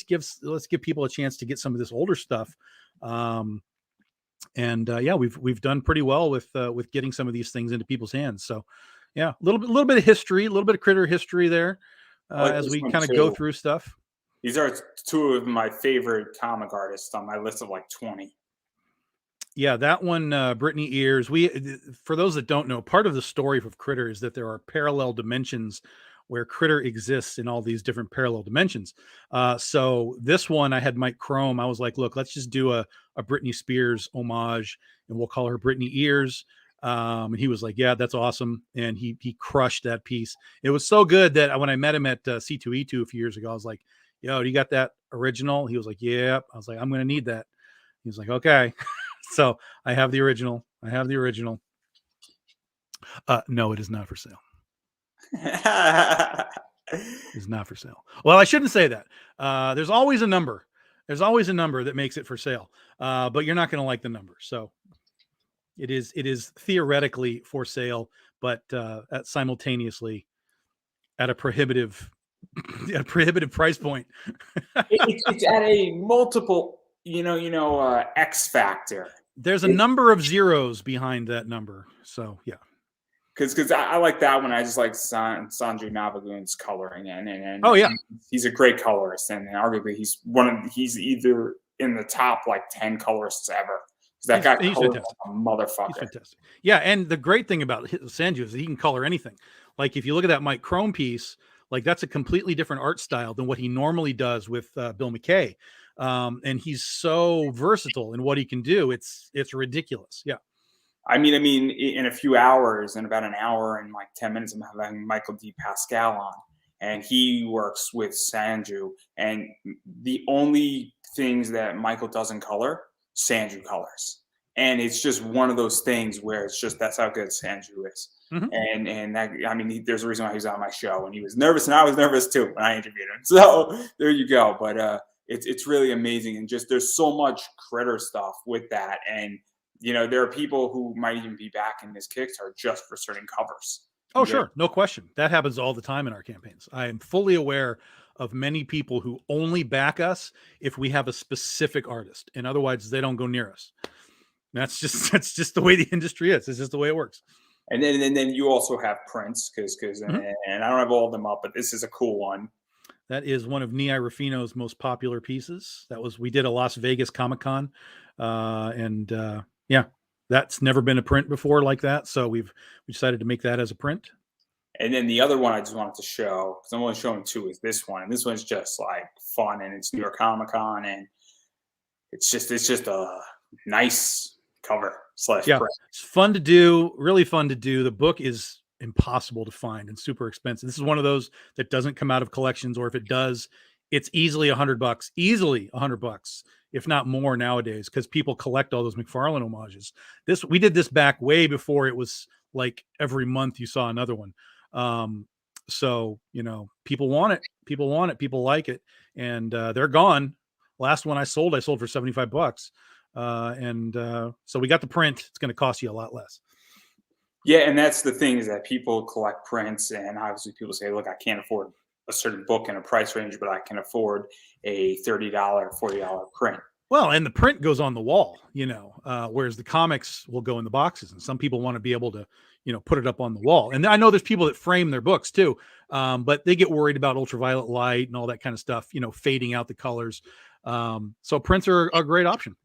give people a chance to get some of this older stuff. And yeah, we've done pretty well with getting some of these things into people's hands. So yeah, a little bit of history, a little bit of critter history there
I like
as
this
we
one
kind of go
too.
through stuff.
These are two of my favorite comic artists on my list of like 20.
Yeah, that one, Brittany Ears. For those that don't know, part of the story of Critter is that there are parallel dimensions where Critter exists in all these different parallel dimensions. So this one, I had Mike Chrome. I was like, look, let's just do a Britney Spears homage, and we'll call her Brittany Ears. And he was like, yeah, that's awesome, and he crushed that piece. It was so good that when I met him at C2E2 a few years ago, I was like, yo, do you got that original? He was like, yeah. I was like, I'm going to need that. He was like, okay. So I have the original. No, it is not for sale. It's not for sale. Well, I shouldn't say that. There's always a number. There's always a number that makes it for sale. But you're not going to like the number. So it is theoretically for sale, but simultaneously at a prohibitive price point.
It's at a multiple, X factor.
There's a number of zeros behind that number. So yeah.
Because I like that one. I just like Sanjay Navagun's coloring, and
oh yeah,
he's a great colorist, and arguably he's either in the top like 10 colorists ever. That guy colors like a motherfucker.
He's fantastic. Yeah, and the great thing about Sanju is that he can color anything. Like if you look at that Mike Chrome piece, like that's a completely different art style than what he normally does with Bill McKay, and he's so versatile in what he can do. It's ridiculous. Yeah.
I mean, in a few hours, in about an hour and like 10 minutes, I'm having Michael D. Pascal on, and he works with Sanju. And the only things that Michael doesn't color, Sanju colors. And it's just one of those things where it's just that's how good Sanju is. Mm-hmm. And that, there's a reason why he was on my show, and he was nervous, and I was nervous too when I interviewed him. So there you go. But it's really amazing, and just there's so much critter stuff with that, and there are people who might even be backing this Kickstarter just for certain covers.
Oh, sure. No question. That happens all the time in our campaigns. I am fully aware of many people who only back us if we have a specific artist, and otherwise they don't go near us. That's just the way the industry is. It's just the way it works.
And then you also have prints because and I don't have all of them up, but this is a cool one.
That is one of Nihai Rufino's most popular pieces. We did a Las Vegas Comic-Con, yeah, that's never been a print before like that. So we decided to make that as a print.
And then the other one I just wanted to show, because I'm only showing two, is this one. And this one's just like fun, and it's New York Comic-Con, and it's just a nice cover / print.
It's fun to do, really fun to do. The book is impossible to find and super expensive. This is one of those that doesn't come out of collections, or if it does, it's easily $100, if not more nowadays, because people collect all those McFarlane homages. We did this back way before it was like every month you saw another one. So people want it, people like it, and they're gone. Last one I sold for $75. So we got the print. It's going to cost you a lot less.
Yeah, and that's the thing, is that people collect prints, and obviously people say, look, I can't afford a certain book in a price range, but I can afford a $30, $40 print.
Well, and the print goes on the wall, whereas the comics will go in the boxes, and some people want to be able to, put it up on the wall. And I know there's people that frame their books too, but they get worried about ultraviolet light and all that kind of stuff, fading out the colors. So prints are a great option.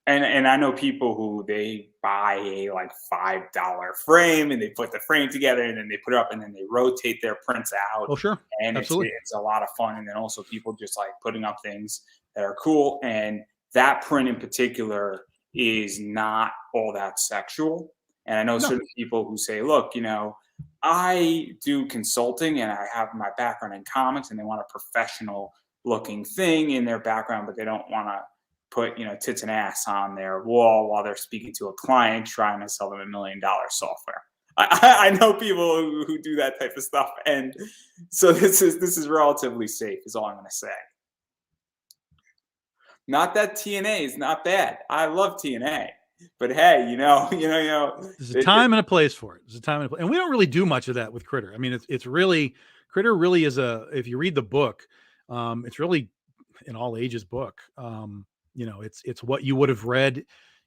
And I know people who they buy a like $5 frame, and they put the frame together, and then they put it up, and then they rotate their prints out.
Oh, sure.
And it's a lot of fun. And then also people just like putting up things that are cool. And that print in particular is not all that sexual. And I know certain people who say, look, I do consulting, and I have my background in comics, and they want a professional looking thing in their background, but they don't want to put tits and ass on their wall while they're speaking to a client trying to sell them $1 million software. I know people who do that type of stuff, and so this is relatively safe. Is all I'm going to say. Not that TNA is not bad. I love TNA, but hey,
There's a time and a place for it. There's a time and a place, and we don't really do much of that with Critter. I mean, it's really Critter really is if you read the book, it's really an all ages book. It's what you would have read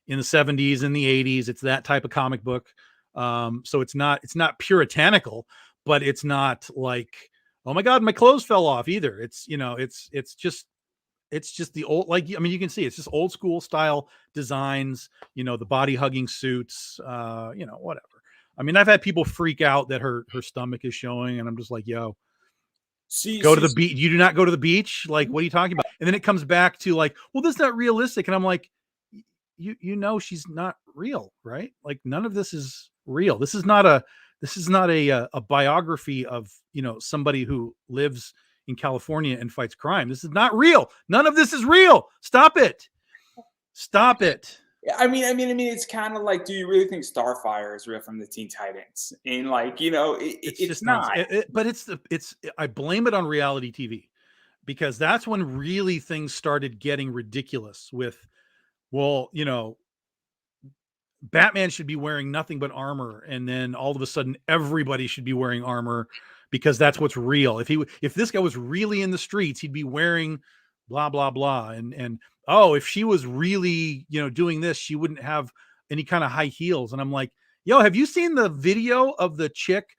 in the 70s and the 80s. It's that type of comic book. So it's not puritanical, but it's not like, oh my God, my clothes fell off either. It's just the old, like, I mean, you can see it's just old school style designs, the body hugging suits, whatever. I mean, I've had people freak out that her stomach is showing, and I'm just like, yo, go to the beach. You do not go to the beach. Like, what are you talking about? And then it comes back to like, well, this is not realistic. And I'm like, she's not real, right? Like, none of this is real. This is not a biography of, somebody who lives in California and fights crime. This is not real. None of this is real. Stop it.
I mean, it's kind of like, do you really think Starfire is real from the Teen Titans? And like, it's not.
But I blame it on reality TV, because that's when really things started getting ridiculous with, well, Batman should be wearing nothing but armor, and then all of a sudden everybody should be wearing armor because that's what's real. If this guy was really in the streets, he'd be wearing blah blah blah, and oh, if she was really doing this, she wouldn't have any kind of high heels. And I'm like, yo, have you seen the video of the chick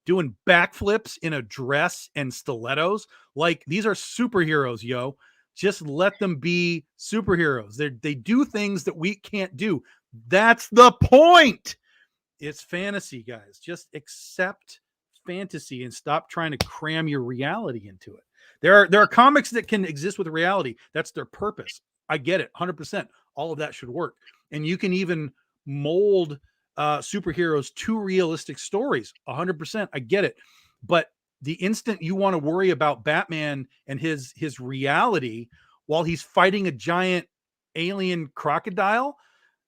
doing backflips in a dress and stilettos? Like, these are superheroes, yo. Just let them be superheroes. They do things that we can't do. That's the point. It's fantasy, guys. Just accept fantasy and stop trying to cram your reality into it. There are comics that can exist with reality. That's their purpose. I get it, 100%. All of that should work. And you can even mold superheroes to realistic stories, 100%. I get it. But the instant you want to worry about Batman and his reality while he's fighting a giant alien crocodile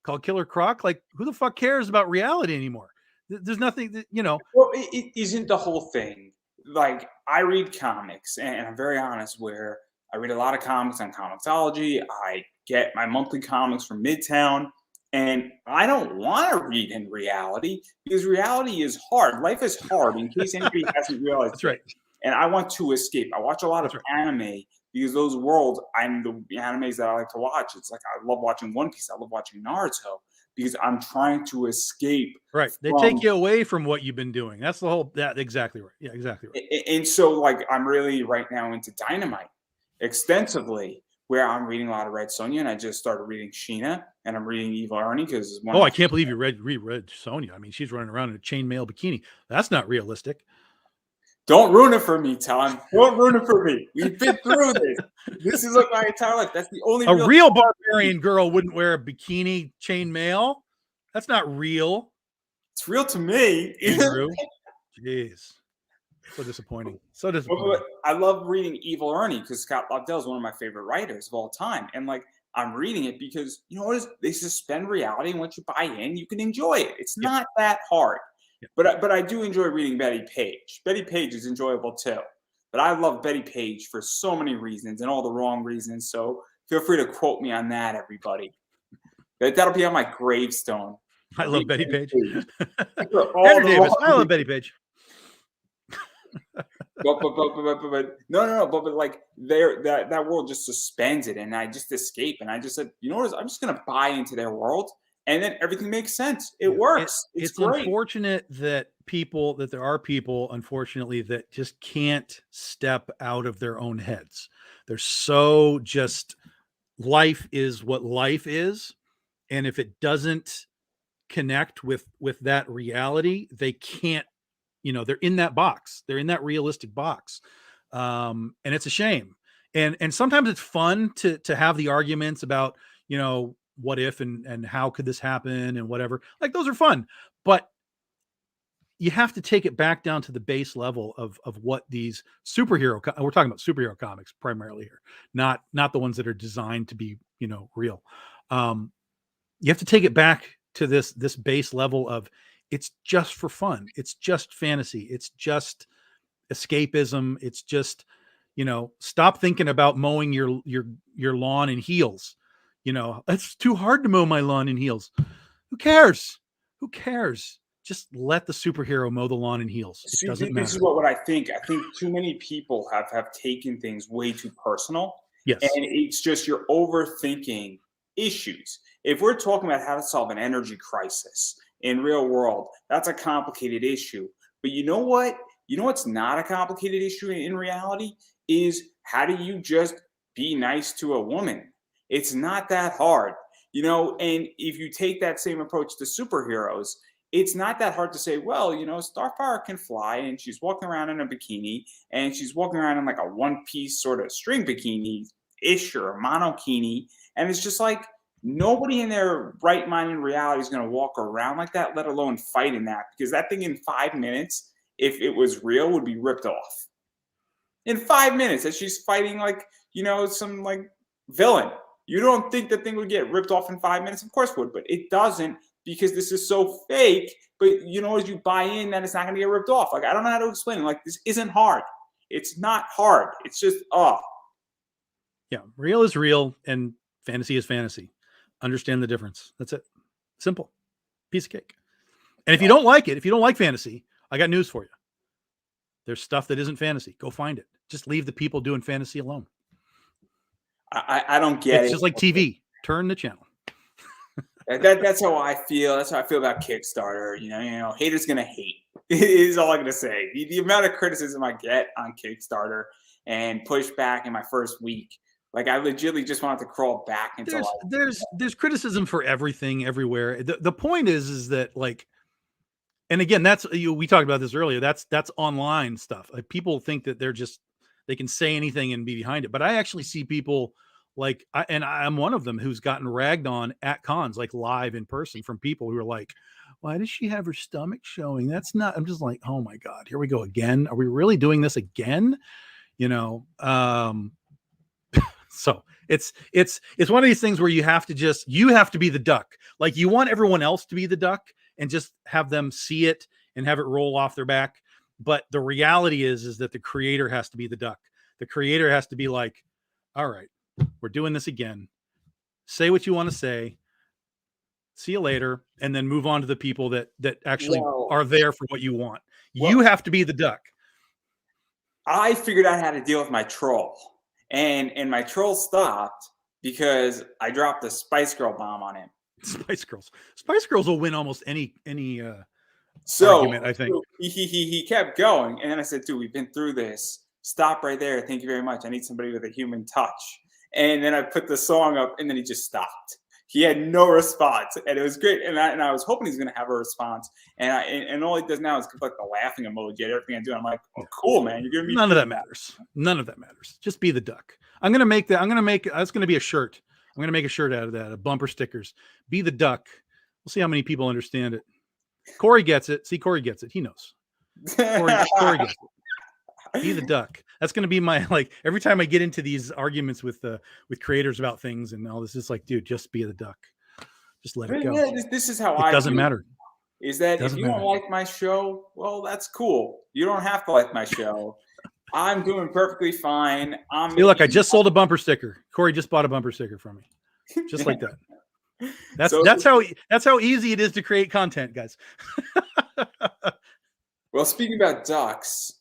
called Killer Croc, like, who the fuck cares about reality anymore? There's nothing that,
Well, it isn't the whole thing. Like, I read comics, and I'm very honest, where I read a lot of comics on Comixology. I get my monthly comics from Midtown, and I don't want to read in reality, because reality is hard. Life is hard, in case anybody hasn't realized.
That's right.
And I want to escape. I watch a lot of anime, because those worlds, the animes that I like to watch. It's like, I love watching One Piece. I love watching Naruto, because I'm trying to escape.
Right. They take you away from what you've been doing. That's the whole, exactly right. Yeah, exactly right.
And so, like, I'm really right now into Dynamite extensively, where I'm reading a lot of Red Sonja, and I just started reading Sheena, and I'm reading Evil Ernie, because
I can't believe you reread Sonja. I mean, she's running around in a chainmail bikini. That's not realistic.
Don't ruin it for me, Tom. Don't ruin it for me. We've been through this. This is like my entire life. That's the only
real barbarian girl wouldn't wear a bikini chainmail. That's not real.
It's real to me.
Andrew. Jeez. So disappointing. So disappointing.
But I love reading Evil Ernie, because Scott Lobdell is one of my favorite writers of all time. And like, I'm reading it because, they suspend reality, and once you buy in, you can enjoy it. It's not that hard. Yeah. But I do enjoy reading Betty Page. Betty Page is enjoyable too. But I love Betty Page for so many reasons, and all the wrong reasons. So feel free to quote me on that, everybody. That'll be on my gravestone.
I love Betty Page. Andrew Davis. I love Betty Page.
but no. But like, that world just suspends it, and I just escape. And I just said, you know what? I'm just gonna buy into their world, and then everything makes sense. It works. It's great.
Unfortunate that there are people, unfortunately, that just can't step out of their own heads. They're so just, life is what life is, and if it doesn't connect with that reality, they can't. They're in that box. They're in that realistic box, and it's a shame. And sometimes it's fun to have the arguments about what if and how could this happen and whatever. Like, those are fun, but you have to take it back down to the base level of what these we're talking about superhero comics primarily here, not the ones that are designed to be real. You have to take it back to this base level of, It's just for fun. It's just fantasy. It's just escapism. It's just, stop thinking about mowing your lawn in heels. It's too hard to mow my lawn in heels. Who cares? Who cares? Just let the superhero mow the lawn in heels. It
See,
doesn't
this is
matter.
what I think. I think too many people have taken things way too personal, and
Yes.
it's just you're overthinking issues. If we're talking about how to solve an energy crisis in real world, that's a complicated issue. But you know what? You know what's not a complicated issue in reality is how do you just be nice to a woman? It's not that hard, And if you take that same approach to superheroes, it's not that hard to say, well, Starfire can fly and she's walking around in a bikini and she's walking around in like a one piece sort of string bikini ish or a monokini. And it's just like nobody in their right mind in reality is going to walk around like that, let alone fight in that, because that thing in 5 minutes, if it was real, would be ripped off. In 5 minutes, that she's fighting like, some like villain. You don't think the thing would get ripped off in 5 minutes? Of course it would, but it doesn't, because this is so fake. But as you buy in that it's not going to get ripped off. Like, I don't know how to explain it. Like, this isn't hard. It's not hard. It's just
Yeah, real is real and fantasy is fantasy. Understand the difference. That's it. Simple. Piece of cake. And if you don't like it, if you don't like fantasy, I got news for you. There's stuff that isn't fantasy. Go find it. Just leave the people doing fantasy alone.
I don't get it.
It's just like TV. Turn the channel.
That's how I feel. That's how I feel about Kickstarter. Haters gonna hate. Is all I'm gonna say. The amount of criticism I get on Kickstarter and pushback in my first week, like I legitimately just wanted to crawl back into
there's criticism for everything everywhere. The point is that, like, and again, that's we talked about this earlier. That's online stuff. Like, people think that they can say anything and be behind it. But I actually see people like, and I'm one of them who's gotten ragged on at cons, like live in person, from people who are like, why does she have her stomach showing? That's not, I'm just like, oh my God, here we go again. Are we really doing this again? So it's one of these things where you have to be the duck. Like, you want everyone else to be the duck and just have them see it and have it roll off their back. But the reality is that the creator has to be the duck. The creator has to be like, all right, we're doing this again. Say what you want to say. See you later. And then move on to the people that actually are there for what you want. You have to be the duck.
I figured out how to deal with my troll. And my troll stopped because I dropped a Spice Girl bomb on him.
Spice Girls will win almost any argument, I think.
So he kept going, and then I said, dude, we've been through this. Stop right there. Thank you very much. I need somebody with a human touch. And then I put the song up, and then he just stopped. He had no response, and it was great. And I was hoping he's going to have a response. And all he does now is like the laughing emoji at everything I do. I'm like, oh, cool, man. You're giving me
none of that matters. None of that matters. Just be the duck. That's going to be a shirt. I'm going to make a shirt out of that, a bumper stickers. Be the duck. We'll see how many people understand it. Corey gets it. See, Corey gets it. He knows. Corey gets it. Be the duck. That's going to be my, like, every time I get into these arguments with creators about things and all this, it's like, dude, just be the duck. Just let it go.
This is how
it doesn't matter.
Is that if you don't like my show, well, that's cool. You don't have to like my show. I'm doing perfectly fine.
Hey, look, I just sold a bumper sticker. Corey just bought a bumper sticker from me. Just like that. That's how easy it is to create content, guys.
Well, speaking about ducks,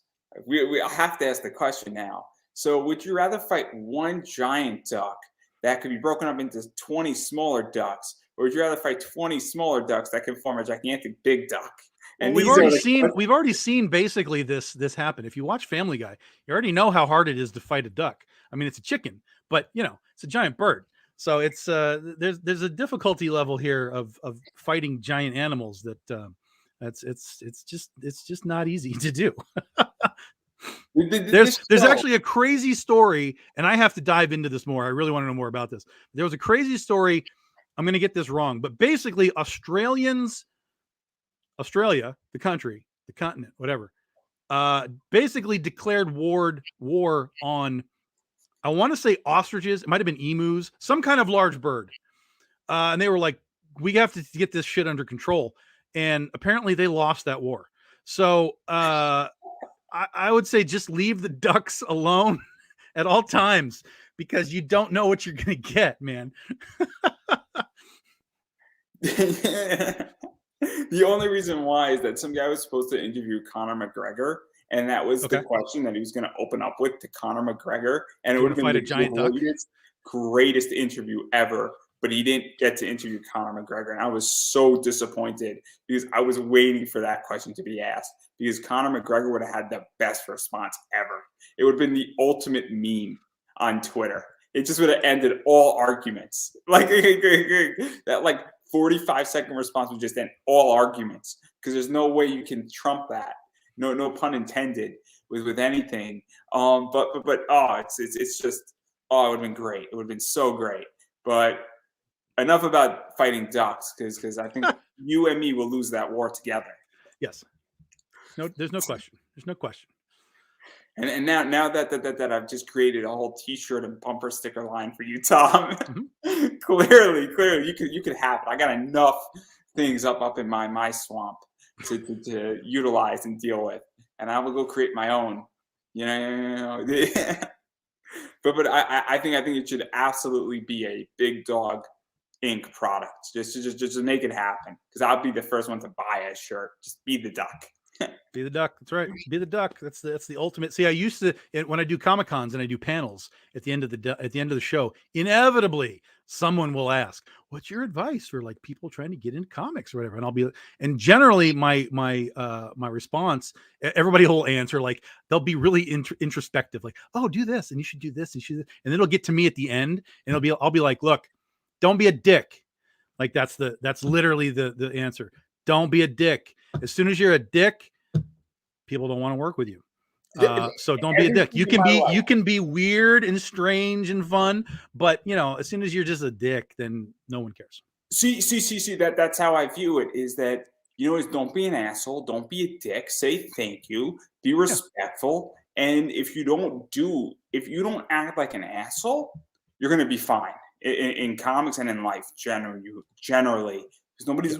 we have to ask the question now. So would you rather fight one giant duck that could be broken up into 20 smaller ducks, or would you rather fight 20 smaller ducks that can form a gigantic big duck?
And we've already seen basically this happen. If you watch Family Guy, you already know how hard it is to fight a duck. I mean, it's a chicken, but it's a giant bird. So it's there's a difficulty level here of fighting giant animals that it's just not easy to do. There's actually a crazy story, and I have to dive into this more. I really want to know more about this. There was a crazy story. I'm going to get this wrong, but basically Australia, the country, the continent, whatever, basically declared war on, I want to say ostriches. It might have been emus, some kind of large bird. And they were like, we have to get this shit under control. and apparently they lost that war. So I would say just leave the ducks alone at all times, because you don't know what you're going to get, man.
The only reason why is that some guy was supposed to interview Conor McGregor, and that was the
Okay.
question that he was going to open up with to Conor McGregor, and it
You
would
want
have
to
been
fight a
the
giant duck?
greatest interview ever. But he didn't get to interview Conor McGregor, and I was so disappointed because I was waiting for that question to be asked, because Conor McGregor would have had the best response ever. It would have been the ultimate meme on Twitter. It just would have ended all arguments. Like that, like 45-second response would just end all arguments, because there's no way you can trump that. No pun intended with anything. But oh, it's just, oh, it would have been great. It would have been so great. But enough about fighting ducks, because I think you and me will lose that war together.
Yes. No, there's no question. There's no question.
And now that I've just created a whole T-shirt and bumper sticker line for you, Tom. Mm-hmm. clearly, you could have it. I got enough things up in my swamp to utilize and deal with, and I will go create my own. But I think it should absolutely be a Big Dog Inc. product, just to make it happen, because I'll be the first one to buy a shirt. Just be the duck.
Be the duck. That's right. Be the duck. That's the ultimate. See, I used to, when I do Comic-Cons and I do panels at the end of the show, inevitably someone will ask, "What's your advice for like people trying to get into comics or whatever?" And generally my response, everybody will answer, like they'll be really introspective, like, "Oh, do this, and you should do this, and you should," and then it'll get to me at the end, and I'll be like, "Look, don't be a dick." Like that's literally the answer. Don't be a dick. As soon as you're a dick, people don't want to work with you. So don't be a dick. You can be weird and strange and fun, but as soon as you're just a dick, then no one cares.
See, that's how I view it, is that, is don't be an asshole, don't be a dick, say thank you, be respectful. Yeah. And if you don't act like an asshole, you're going to be fine in comics and in life generally, because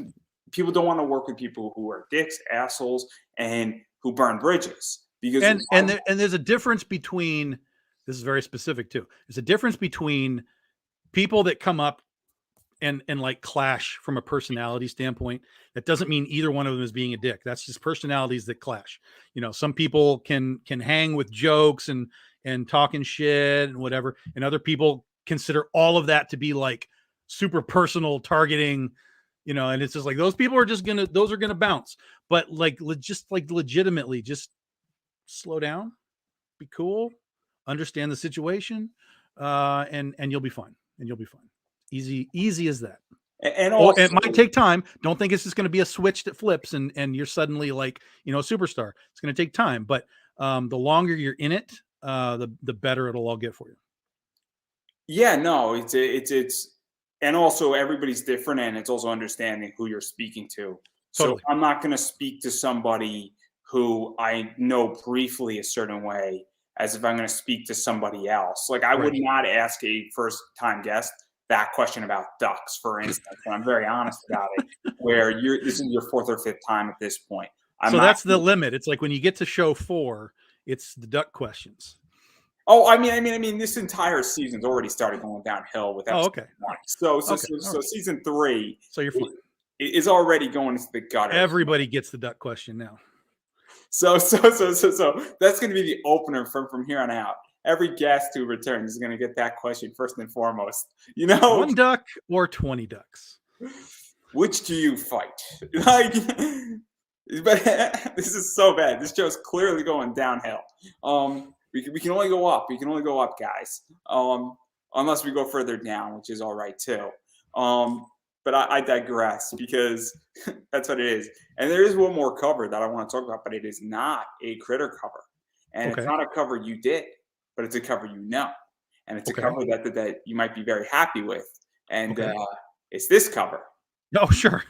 people don't want to work with people who are dicks, assholes, and who burn bridges. Because
there's a difference between, this is very specific too, there's a difference between people that come up and like clash from a personality standpoint. That doesn't mean either one of them is being a dick. That's just personalities that clash. Some people can hang with jokes and talking shit and whatever, and other people consider all of that to be like super personal targeting, and it's just like, those people are just those are gonna bounce. But like, just like legitimately, just slow down, be cool, understand the situation, and you'll be fine. Easy as that.
And also,
it might take time. Don't think it's just going to be a switch that flips and you're suddenly like, a superstar. It's going to take time, but the longer you're in it, the better it'll all get for you.
Yeah, no, it's and also everybody's different, and it's also understanding who you're speaking to.
Totally.
So I'm not going to speak to somebody who I know briefly a certain way as if I'm going to speak to somebody else. Like, I would not ask a first-time guest that question about ducks, for instance, and I'm very honest about it, where this is your fourth or fifth time at this point.
That's the limit. It's like when you get to show 4, it's the duck questions.
Oh, I mean, this entire season's already started going downhill with episode 1. So season 3.
So you're fine.
Is already going into the gutter.
Everybody gets the duck question now.
So that's going to be the opener from here on out. Every guest who returns is going to get that question first and foremost.
1 duck or 20 ducks?
Which do you fight? Like, but this is so bad. This show's clearly going downhill. We can only go up. We can only go up, guys. Unless we go further down, which is all right too. But I digress, because that's what it is. And there is one more cover that I want to talk about, but it is not a Critter cover. And It's not a cover you did, but it's a cover and it's a cover that you might be very happy with. And it's this cover.
Oh, sure.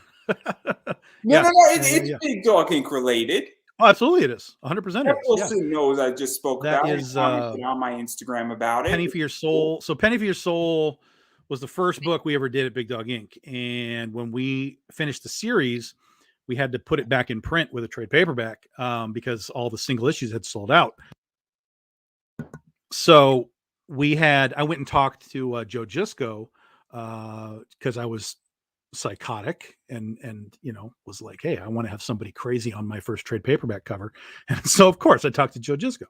No, it's Big Dog Inc. related.
Oh, absolutely it is. 100% it is.
Wilson knows I just spoke
that
about
is,
it. On my Instagram about it.
Penny for Your Soul. So Penny for Your Soul was the first book we ever did at Big Dog Inc. And when we finished the series, we had to put it back in print with a trade paperback because all the single issues had sold out. So I went and talked to Joe Gisco because I was psychotic and was like, hey, I want to have somebody crazy on my first trade paperback cover. And so of course I talked to Joe Gisco.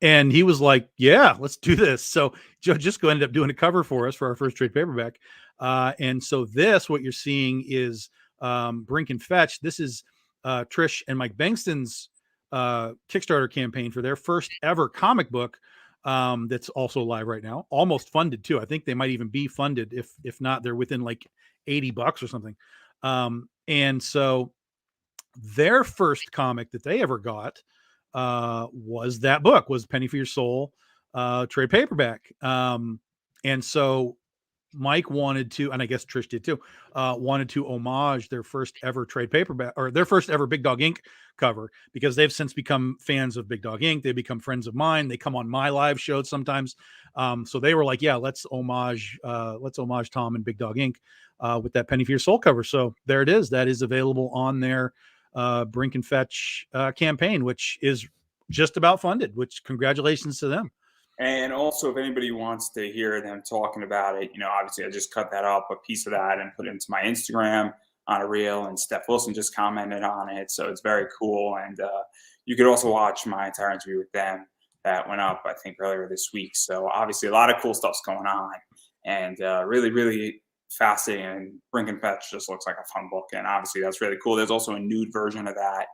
And he was like, yeah, let's do this. So Joe Gisco ended up doing a cover for us for our first trade paperback. And so what you're seeing is Brink and Fetch. This is Trish and Mike Bengston's Kickstarter campaign for their first ever comic book that's also live right now, almost funded too. I think they might even be funded. If not, they're within like $80 or something. And so their first comic that they ever got was that book, was Penny for Your Soul trade paperback. And so Mike wanted to, and I guess Trish did too, wanted to homage their first ever trade paperback, or their first ever Big Dog Inc. cover, because they've since become fans of Big Dog Inc. They become friends of mine. They come on my live shows sometimes. So they were like, yeah, let's homage Tom and Big Dog Inc. With that Penny for Your Soul cover. So there it is. That is available on their Brink and Fetch campaign, which is just about funded, which congratulations to them.
And also, if anybody wants to hear them talking about it, obviously I just cut that up, a piece of that, and put it into my Instagram on a reel, and Steph Wilson just commented on it. So it's very cool. And you could also watch my entire interview with them that went up, I think, earlier this week. So obviously a lot of cool stuff's going on, and really, really fascinating. And Brink and Fetch just looks like a fun book. And obviously that's really cool. There's also a nude version of that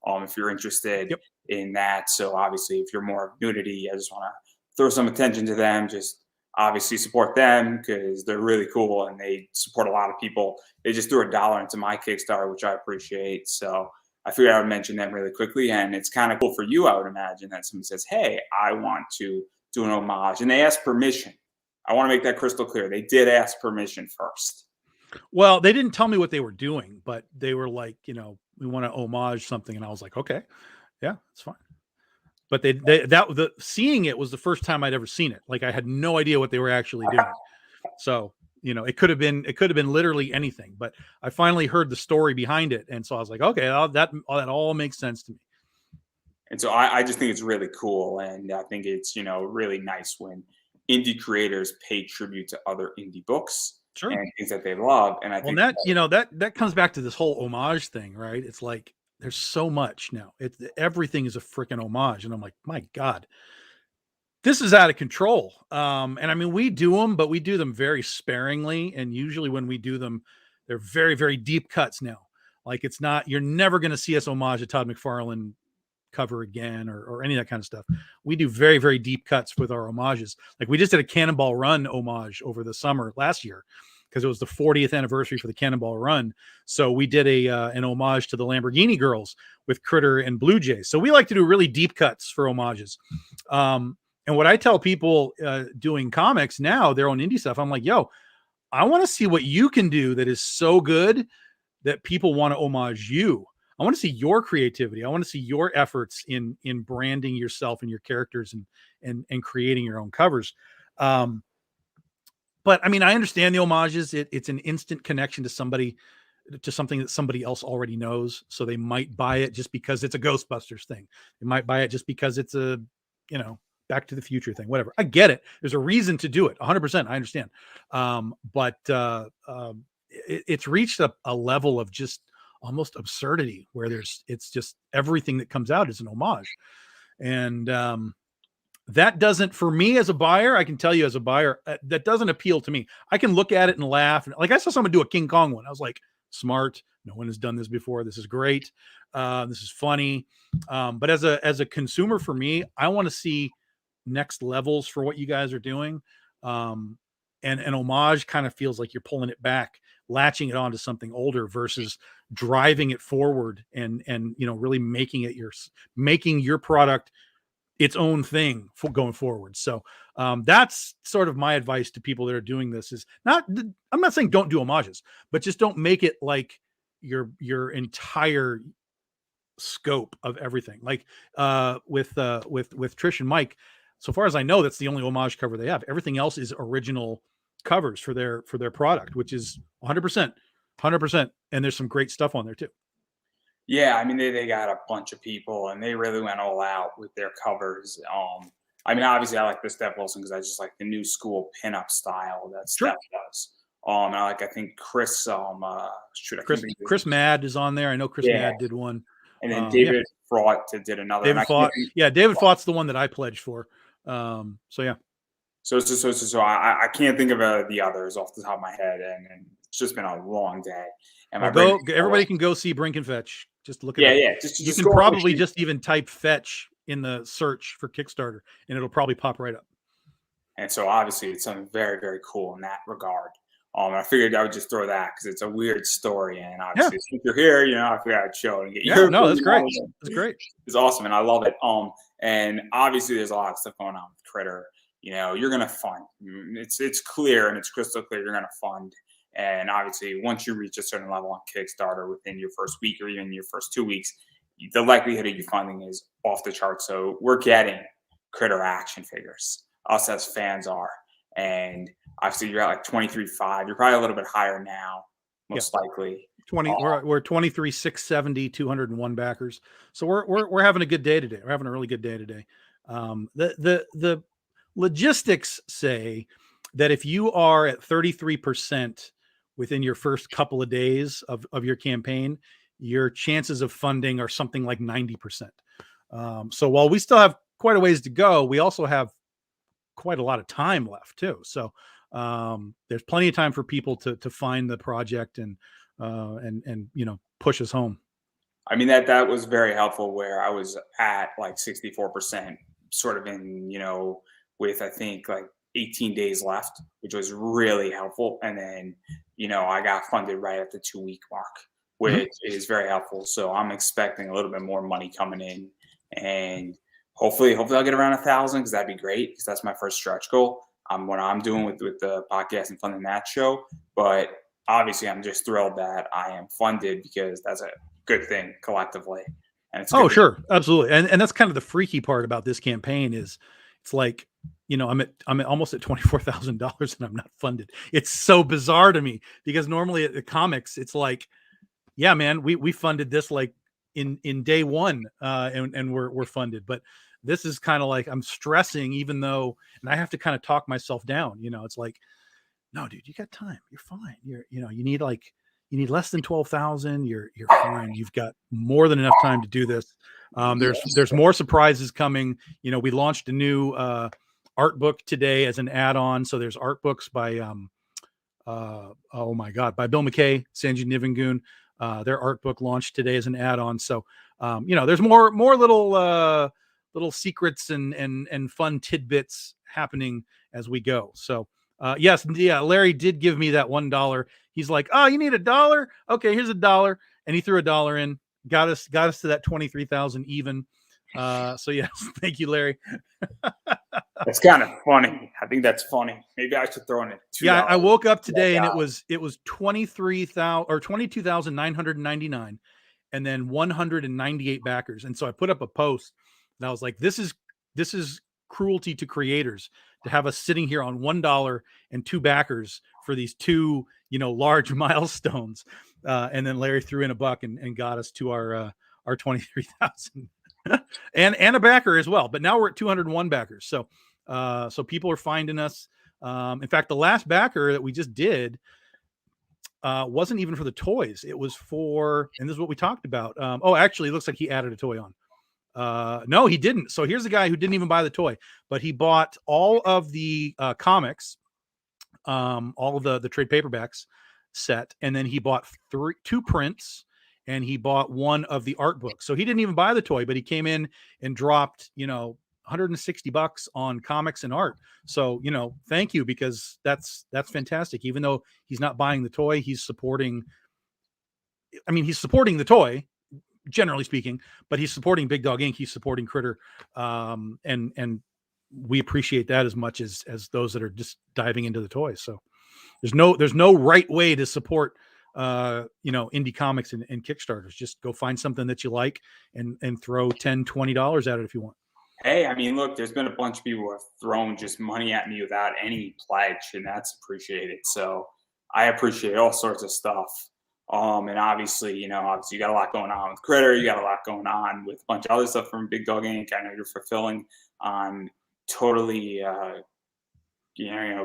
if you're interested in that. So obviously if you're more of nudity, I just want to throw some attention to them. Just obviously support them because they're really cool and they support a lot of people. They just threw $1 into my Kickstarter, which I appreciate. So I figured I would mention them really quickly. And it's kind of cool for you, I would imagine, that somebody says, hey, I want to do an homage. And they ask permission. I want to make that crystal clear. They did ask permission first.
Well, they didn't tell me what they were doing, but they were like, we want to homage something. And I was like, okay, yeah, it's fine. But seeing it was the first time I'd ever seen it. Like I had no idea what they were actually doing. So, it could have been literally anything, but I finally heard the story behind it. And so I was like, okay, that all makes sense to me.
And so I just think it's really cool. And I think it's, really nice when indie creators pay tribute to other indie books and things that they love. And I think
that comes back to this whole homage thing, right? It's like, there's so much now. Everything is a freaking homage. And I'm like, my God, this is out of control. And I mean, we do them, but we do them very sparingly. And usually when we do them, they're very, very deep cuts now. Like you're never going to see us homage a Todd McFarlane cover again or any of that kind of stuff. We do very, very deep cuts with our homages. Like we just did a Cannonball Run homage over the summer last year, because it was the 40th anniversary for the Cannonball Run. So we did an homage to the Lamborghini Girls with Critter and Blue Jays. So we like to do really deep cuts for homages. And what I tell people doing comics now, their own indie stuff, I'm like, yo, I want to see what you can do that is so good that people want to homage you. I want to see your creativity. I want to see your efforts in branding yourself and your characters and creating your own covers. But I mean, I understand the homages. It's an instant connection to something that somebody else already knows. So they might buy it just because it's a Ghostbusters thing. They might buy it just because it's a, Back to the Future thing, whatever. I get it. There's a reason to do it. 100%. I understand. But it's reached a level of just almost absurdity where it's just everything that comes out is an homage. And, that doesn't, for me as a buyer, I can tell you as a buyer, that doesn't appeal to me. I can look at it and laugh. And like I saw someone do a King Kong one. I was like, smart. No one has done this before. This is great. This is funny. But as a consumer, for me, I want to see next levels for what you guys are doing. And an homage kind of feels like you're pulling it back, latching it onto something older versus driving it forward and really making your product its own thing for going forward. So that's sort of my advice to people that are doing this is I'm not saying don't do homages, but just don't make it like your entire scope of everything. Like with Trish and Mike, so far as I know, that's the only homage cover they have. Everything else is original covers for their product, which is 100% 100%. And there's some great stuff on there too.
Yeah, I mean they got a bunch of people and they really went all out with their covers. I mean, obviously I like the Steph Wilson because I just like the new school pinup style that
Sure.
Steph does. And I think Chris shoot, I can't
Chris
think of his
Chris Mad is on there. I know Chris
name. Yeah,
Mad did one.
and then
Yeah,
David Fraught did another, and
David
I can't
Fought.
think.
Yeah, David Fought's the one that I pledged for. So yeah.
So I can't think of the others off the top of my head, and it's just been a long day. And my
Well,
brain.
everybody can go see Brink and Fetch. Just look it
Yeah,
up.
yeah.
You
Just
can
go on
probably
YouTube.
just even type Fetch in the search for Kickstarter, and it'll probably pop right up.
And so obviously it's something very, very cool in that regard. And I figured I would just throw that because it's a weird story. And obviously, since you're here, I figured I'd show it and get your
no, that's great.
opinion on it.
That's great.
It's awesome, and I love it. And obviously there's a lot of stuff going on with Critter. You're gonna fund. It's clear and it's crystal clear you're gonna fund. And obviously, once you reach a certain level on Kickstarter within your first week or even your first 2 weeks, the likelihood of you funding is off the chart. So we're getting Critter action figures. Us as fans are, and obviously you're at like 23.5. You're probably a little bit higher now, most likely.
20. We're 23,670, 201 backers. So we're having a good day today. We're having a really good day today. The logistics say that if you are at 33% within your first couple of days of your campaign, your chances of funding are something like 90%. So while we still have quite a ways to go, we also have quite a lot of time left too. So there's plenty of time for people to find the project and push us home.
I mean, that was very helpful where I was at like 64% sort of with I think like 18 days left, which was really helpful. And then, I got funded right at the 2-week mark, which is very helpful. So I'm expecting a little bit more money coming in, and hopefully I'll get around 1,000 because that'd be great because that's my first stretch goal. What I'm doing with the podcast and funding that show. But obviously I'm just thrilled that I am funded because that's a good thing collectively. And it's
sure. Absolutely. And that's kind of the freaky part about this campaign is it's like, I'm almost at $24,000 and I'm not funded. It's so bizarre to me because normally at the comics, it's like, yeah, man, we funded this like in day one and we're funded. But this is kind of like I'm stressing, even though, and I have to kind of talk myself down. It's like, no, dude, you got time. You're fine. You need less than 12,000. You're fine. You've got more than enough time to do this. There's more surprises coming. We launched a new art book today as an add-on. So there's art books by oh my God, by Bill McKay, Sanjay Nivengoon. Their art book launched today as an add-on. So there's more little secrets and fun tidbits happening as we go. So yes, yeah, Larry did give me that $1. He's like, oh, you need $1? Okay, here's $1. And he threw $1 in, got us to that 23,000 even. So yes, thank you, Larry.
That's kind of funny. I think that's funny. Maybe I should throw in it.
Yeah, I woke up today and it was 23,000 or 22,999 and then 198 backers. And so I put up a post and I was like, this is cruelty to creators to have us sitting here on $1 and 2 backers for these 2, large milestones. And then Larry threw in $1 and got us to our 23,000 and a backer as well. But now we're at 201 backers. So people are finding us. In fact, the last backer that we just did wasn't even for the toys. It was for, and this is what we talked about. Actually, it looks like he added a toy on. No, he didn't. So here's a guy who didn't even buy the toy, but he bought all of the comics, all of the trade paperbacks set, and then he bought 2 prints, and he bought 1 of the art books. So he didn't even buy the toy, but he came in and dropped, $160 on comics and art. So, thank you, because that's fantastic. Even though he's not buying the toy, he's supporting the toy, generally speaking, but he's supporting Big Dog Inc. He's supporting Critter. And we appreciate that as much as those that are just diving into the toys. So there's no right way to support indie comics and Kickstarters. Just go find something that you like and throw $10, $20 at it if you want.
Hey, I mean, look, there's been a bunch of people who have thrown just money at me without any pledge, and that's appreciated. So I appreciate all sorts of stuff. And obviously, you got a lot going on with Critter. You got a lot going on with a bunch of other stuff from Big Dog Inc. I know you're fulfilling on totally,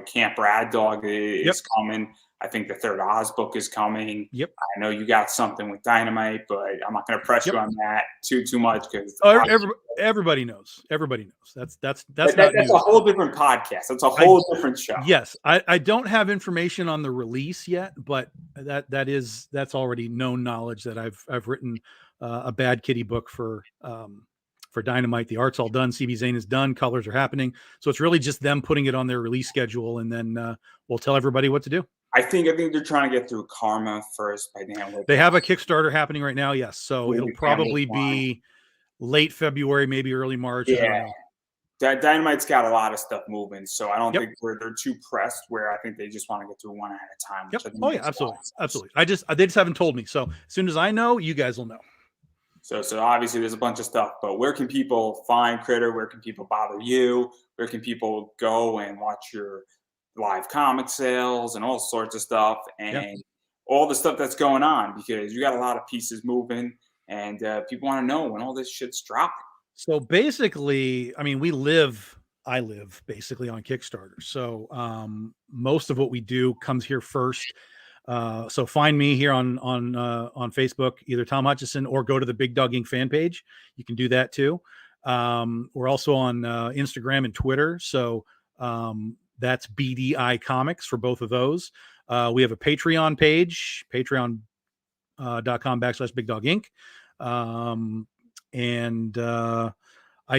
Camp Rad Dog
Yep.
is coming. I think the third Oz book is coming.
Yep.
I know you got something with Dynamite, but I'm not going to press
Yep.
you on that too much because
Oh, everybody knows. Everybody knows. That's not
that's
news.
a whole different podcast. That's a whole different show.
Yes, I don't have information on the release yet, but that's already known knowledge that I've written a Bad Kitty book for Dynamite. The art's all done. CB Zane is done. Colors are happening. So it's really just them putting it on their release schedule, and then we'll tell everybody what to do.
I think they're trying to get through Karma first.
They have a Kickstarter happening right now. Yes, so it'll probably be late February, maybe early March.
Yeah.
I don't know.
Dynamite's got a lot of stuff moving, so I don't
Yep.
think they're too pressed. Where I think they just want to get through one at a time.
Yep.
Which I think
Oh yeah,
makes a lot
absolutely,
of sense.
absolutely. They just haven't told me. So as soon as I know, you guys will know.
So obviously there's a bunch of stuff, but where can people find Critter? Where can people bother you? Where can people go and watch your live comic sales and all sorts of stuff and all the stuff that's going on? Because you got a lot of pieces moving, and people want to know when all this shit's dropping.
So basically, I mean, I live basically on Kickstarter. So most of what we do comes here first. So find me here on Facebook, either Tom Hutchison, or go to the Big Dog Inc. fan page. You can do that too. We're also on Instagram and Twitter. So that's BDI Comics for both of those. We have a Patreon page, patreon.com/Big Dog Inc. And I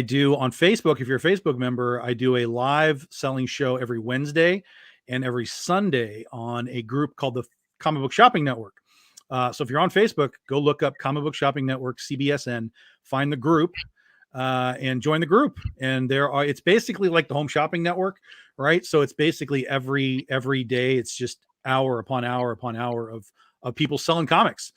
do on Facebook, if you're a Facebook member, I do a live selling show every Wednesday and every Sunday on a group called the Comic Book Shopping Network. So if you're on Facebook, go look up Comic Book Shopping Network, CBSN, find the group and join the group. And it's basically like the Home Shopping Network, right? So it's basically every day, it's just hour upon hour upon hour of people selling comics.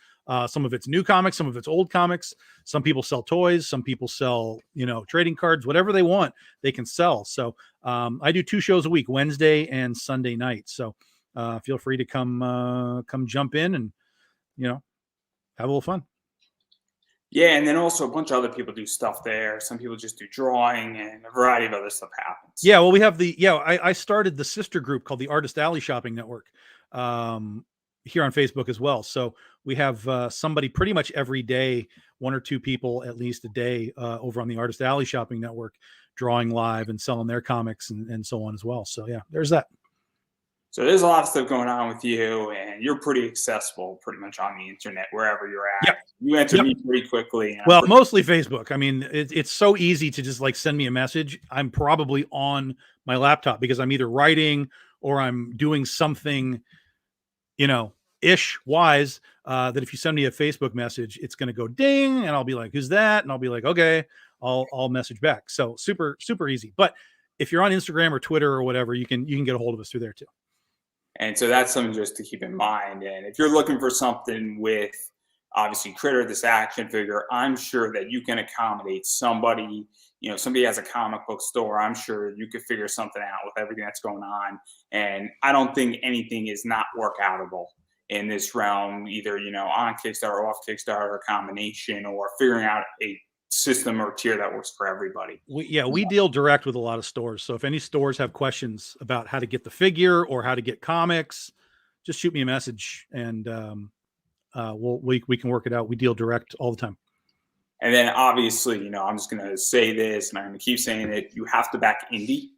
Some of it's new comics, some of it's old comics. Some people sell toys, some people sell, trading cards, whatever they want, they can sell. So I do 2 shows a week, Wednesday and Sunday night. So feel free to come jump in and, have a little fun.
Yeah, and then also a bunch of other people do stuff there. Some people just do drawing, and a variety of other stuff happens.
Yeah, well, we have I started the sister group called the Artist Alley Shopping Network here on Facebook as well. So we have somebody pretty much every day, 1 or 2 people at least a day over on the Artist Alley Shopping Network, drawing live and selling their comics and so on as well. So yeah, there's that.
So there's a lot of stuff going on with you, and you're pretty accessible pretty much on the internet, wherever you're at.
Yep.
You answer me pretty quickly.
Well, mostly Facebook. I mean, it's so easy to just like send me a message. I'm probably on my laptop because I'm either writing or I'm doing something, ish wise, that if you send me a Facebook message, it's going to go ding and I'll be like, who's that? And I'll be like, okay, I'll message back. So super, super easy. But if you're on Instagram or Twitter or whatever, you can get a hold of us through there too.
And so that's something just to keep in mind. And if you're looking for something with obviously Critter, this action figure, I'm sure that you can accommodate somebody. Somebody has a comic book store. I'm sure you could figure something out with everything that's going on. And I don't think anything is not workoutable in this realm, either, on Kickstarter, off Kickstarter, a combination, or figuring out a system or tier that works for everybody.
We deal direct with a lot of stores. So if any stores have questions about how to get the figure or how to get comics, just shoot me a message and we can work it out. We deal direct all the time.
And then obviously, I'm just going to say this and I'm going to keep saying it. You have to back indie.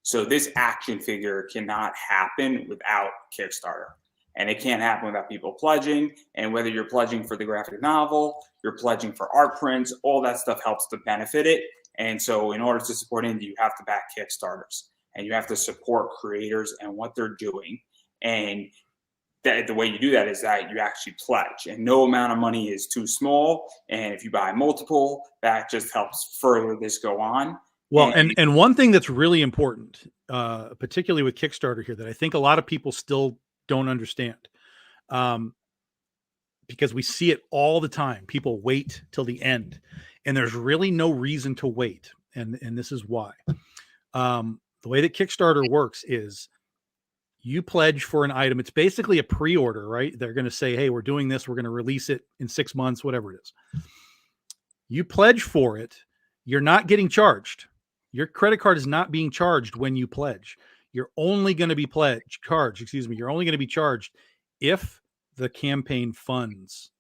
So this action figure cannot happen without Kickstarter. And it can't happen without people pledging. And whether you're pledging for the graphic novel, you're pledging for art prints, all that stuff helps to benefit it. And so in order to support indie, you have to back Kickstarters. And you have to support creators and what they're doing. And the way you do that is that you actually pledge. And no amount of money is too small. And if you buy multiple, that just helps further this go on.
Well, and one thing that's really important, particularly with Kickstarter here, that I think a lot of people still don't understand, because we see it all the time. People wait till the end, and there's really no reason to wait. And this is why. The way that Kickstarter works is You pledge for an item. It's basically a pre-order, right? They're going to say, hey, we're doing this. We're going to release it in 6 months, whatever it is. You pledge for it. You're not getting charged. Your credit card is not being charged when you pledge. You're only going to be charged. Excuse me. You're only going to be charged if the campaign funds.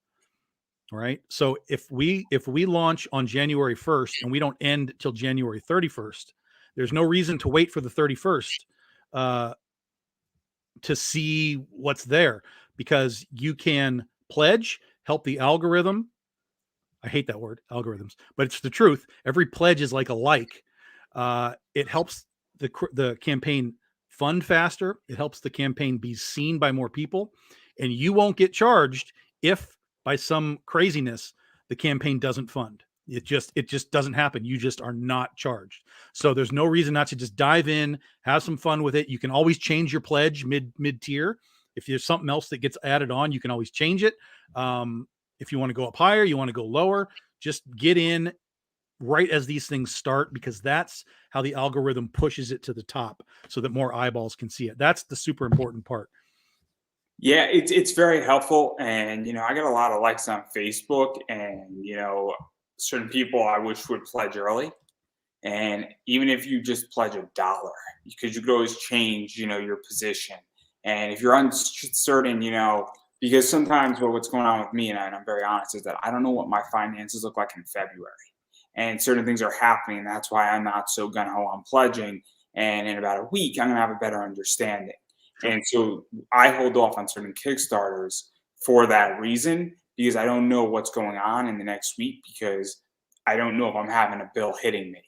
Right. So if we launch on January 1st and we don't end till January 31st, there's no reason to wait for the 31st to see what's there, because you can pledge, help the algorithm. I hate that word, algorithms, but it's the truth. Every pledge is like a like. It helps the campaign fund faster. It helps the campaign be seen by more people, and you won't get charged if by some craziness the campaign doesn't fund. It just doesn't happen. You just are not charged. So there's no reason not to just dive in, have some fun with it. You can always change your pledge mid tier. If there's something else that gets added on, you can always change it. If you want to go up higher, you want to go lower, just get in right as these things start, because that's how the algorithm pushes it to the top so that more eyeballs can see it. That's the super important part.
Yeah, it's very helpful. And, I get a lot of likes on Facebook, and, certain people I wish would pledge early. And even if you just pledge $1, because you could always change, your position. And if you're uncertain, because sometimes what's going on with me, and I'm very honest, is that I don't know what my finances look like in February. And certain things are happening. That's why I'm not so gung-ho on pledging. And in about a week, I'm going to have a better understanding. And so I hold off on certain Kickstarters for that reason, because I don't know what's going on in the next week, because I don't know if I'm having a bill hitting me.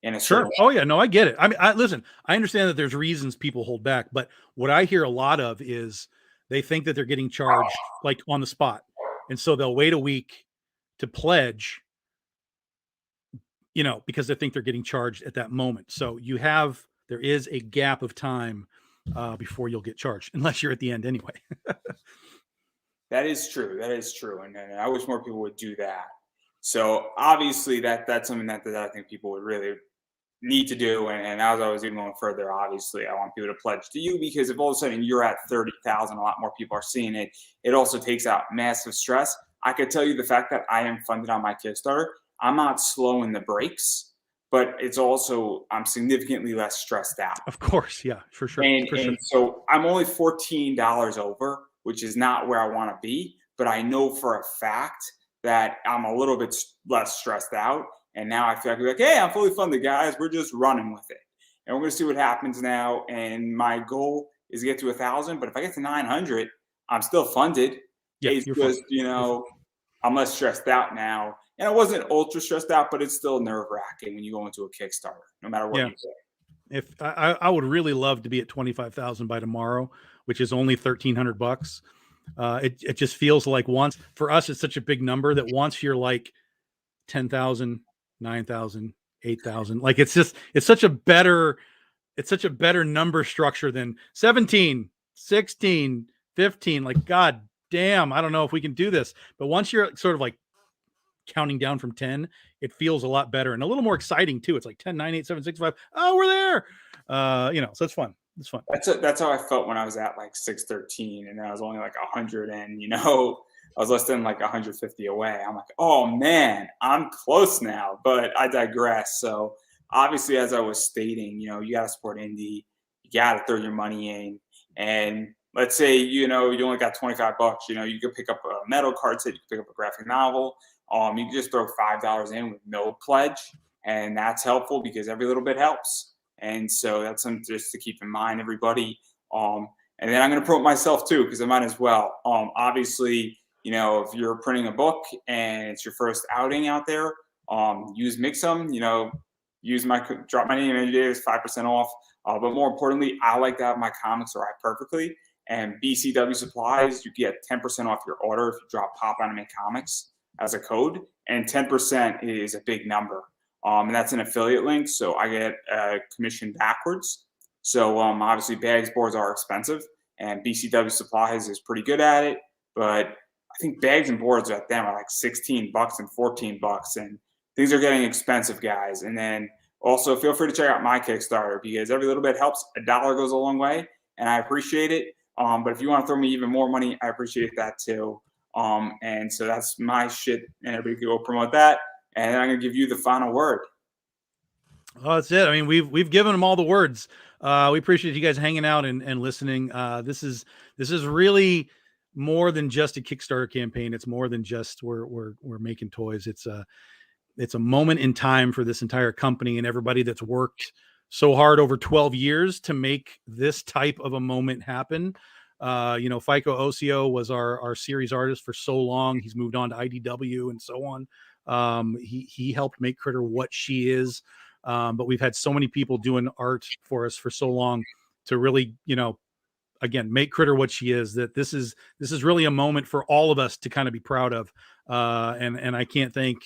In a
Sure. Oh yeah, no, I get it. I mean, listen, I understand that there's reasons people hold back, but what I hear a lot of is they think that they're getting charged like on the spot. And so they'll wait a week to pledge, because they think they're getting charged at that moment. So there is a gap of time before you'll get charged, unless you're at the end anyway.
That is true. That is true. And I wish more people would do that. So obviously that's something that I think people would really need to do. And as I was even going further, obviously I want people to pledge to you, because if all of a sudden you're at 30,000, a lot more people are seeing it. It also takes out massive stress. I could tell you the fact that I am funded on my Kickstarter, I'm not slowing the brakes, but it's also, I'm significantly less stressed out.
Of course. Yeah, for sure.
And so I'm only $14 over, which is not where I want to be, but I know for a fact that I'm a little bit less stressed out. And now I feel like, hey, I'm fully funded, guys. We're just running with it. And we're going to see what happens now. And my goal is to get to 1,000. But if I get to 900, I'm still funded.
Yeah,
it's just, I'm less stressed out now. And I wasn't ultra stressed out, but it's still nerve-wracking when you go into a Kickstarter, no matter what you say.
If I would really love to be at 25,000 by tomorrow, which is only $1,300. It just feels like for us, it's such a big number that once you're like 10,000, 9,000, 8,000, like it's such a better number structure than 17, 16, 15. Like, God damn, I don't know if we can do this. But once you're sort of like counting down from 10, it feels a lot better and a little more exciting too. It's like 10, 9, 8, 7, 6, 5. Oh, we're there. So it's fun. It's fun.
That's how I felt when I was at like 613, and I was only like 100, and I was less than like 150 away. I'm like, oh man, I'm close now. But I digress. So obviously, as I was stating, you got to support indie. You got to throw your money in. And let's say you only got $25. You could pick up a metal card set. You could pick up a graphic novel. You can just throw $5 in with no pledge, and that's helpful because every little bit helps. And so that's something just to keep in mind, everybody. And then I'm going to promote myself too, because I might as well. Obviously, if you're printing a book and it's your first outing out there, use Mixum. Drop my name, Andrew Davis, 5% off. But more importantly, I like to have my comics arrive perfectly. And BCW Supplies, you get 10% off your order if you drop Pop Anime Comics as a code, and 10% is a big number. And that's an affiliate link, so I get commission backwards. So obviously bags, boards are expensive, and BCW Supplies is pretty good at it. But I think bags and boards at them are like $16 and $14, and things are getting expensive, guys. And then also feel free to check out my Kickstarter, because every little bit helps. $1 goes a long way. and I appreciate it. But if you want to throw me even more money, I appreciate that too. And so that's my shit, and everybody can go promote that. And then I'm gonna give you the final word.
Oh, that's it. I mean, we've given them all the words. We appreciate you guys hanging out and listening. This is really more than just a Kickstarter campaign. It's more than just we're making toys. It's a moment in time for this entire company and everybody that's worked so hard over 12 years to make this type of a moment happen. FICO Ocio was our series artist for so long. He's moved on to IDW and so on. He helped make Critter what she is. But we've had so many people doing art for us for so long to really, again, make Critter what she is, that this is really a moment for all of us to kind of be proud of. And I can't thank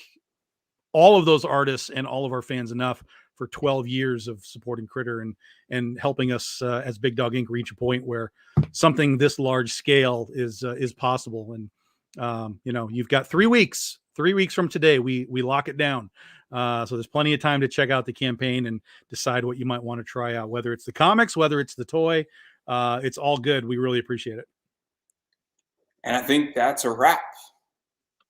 all of those artists and all of our fans enough for 12 years of supporting Critter and helping us as Big Dog Inc. reach a point where something this large scale is possible. And you've got 3 weeks. 3 weeks from today, we lock it down. So there's plenty of time to check out the campaign and decide what you might want to try out, whether it's the comics, whether it's the toy. It's all good. We really appreciate it.
And I think that's a wrap.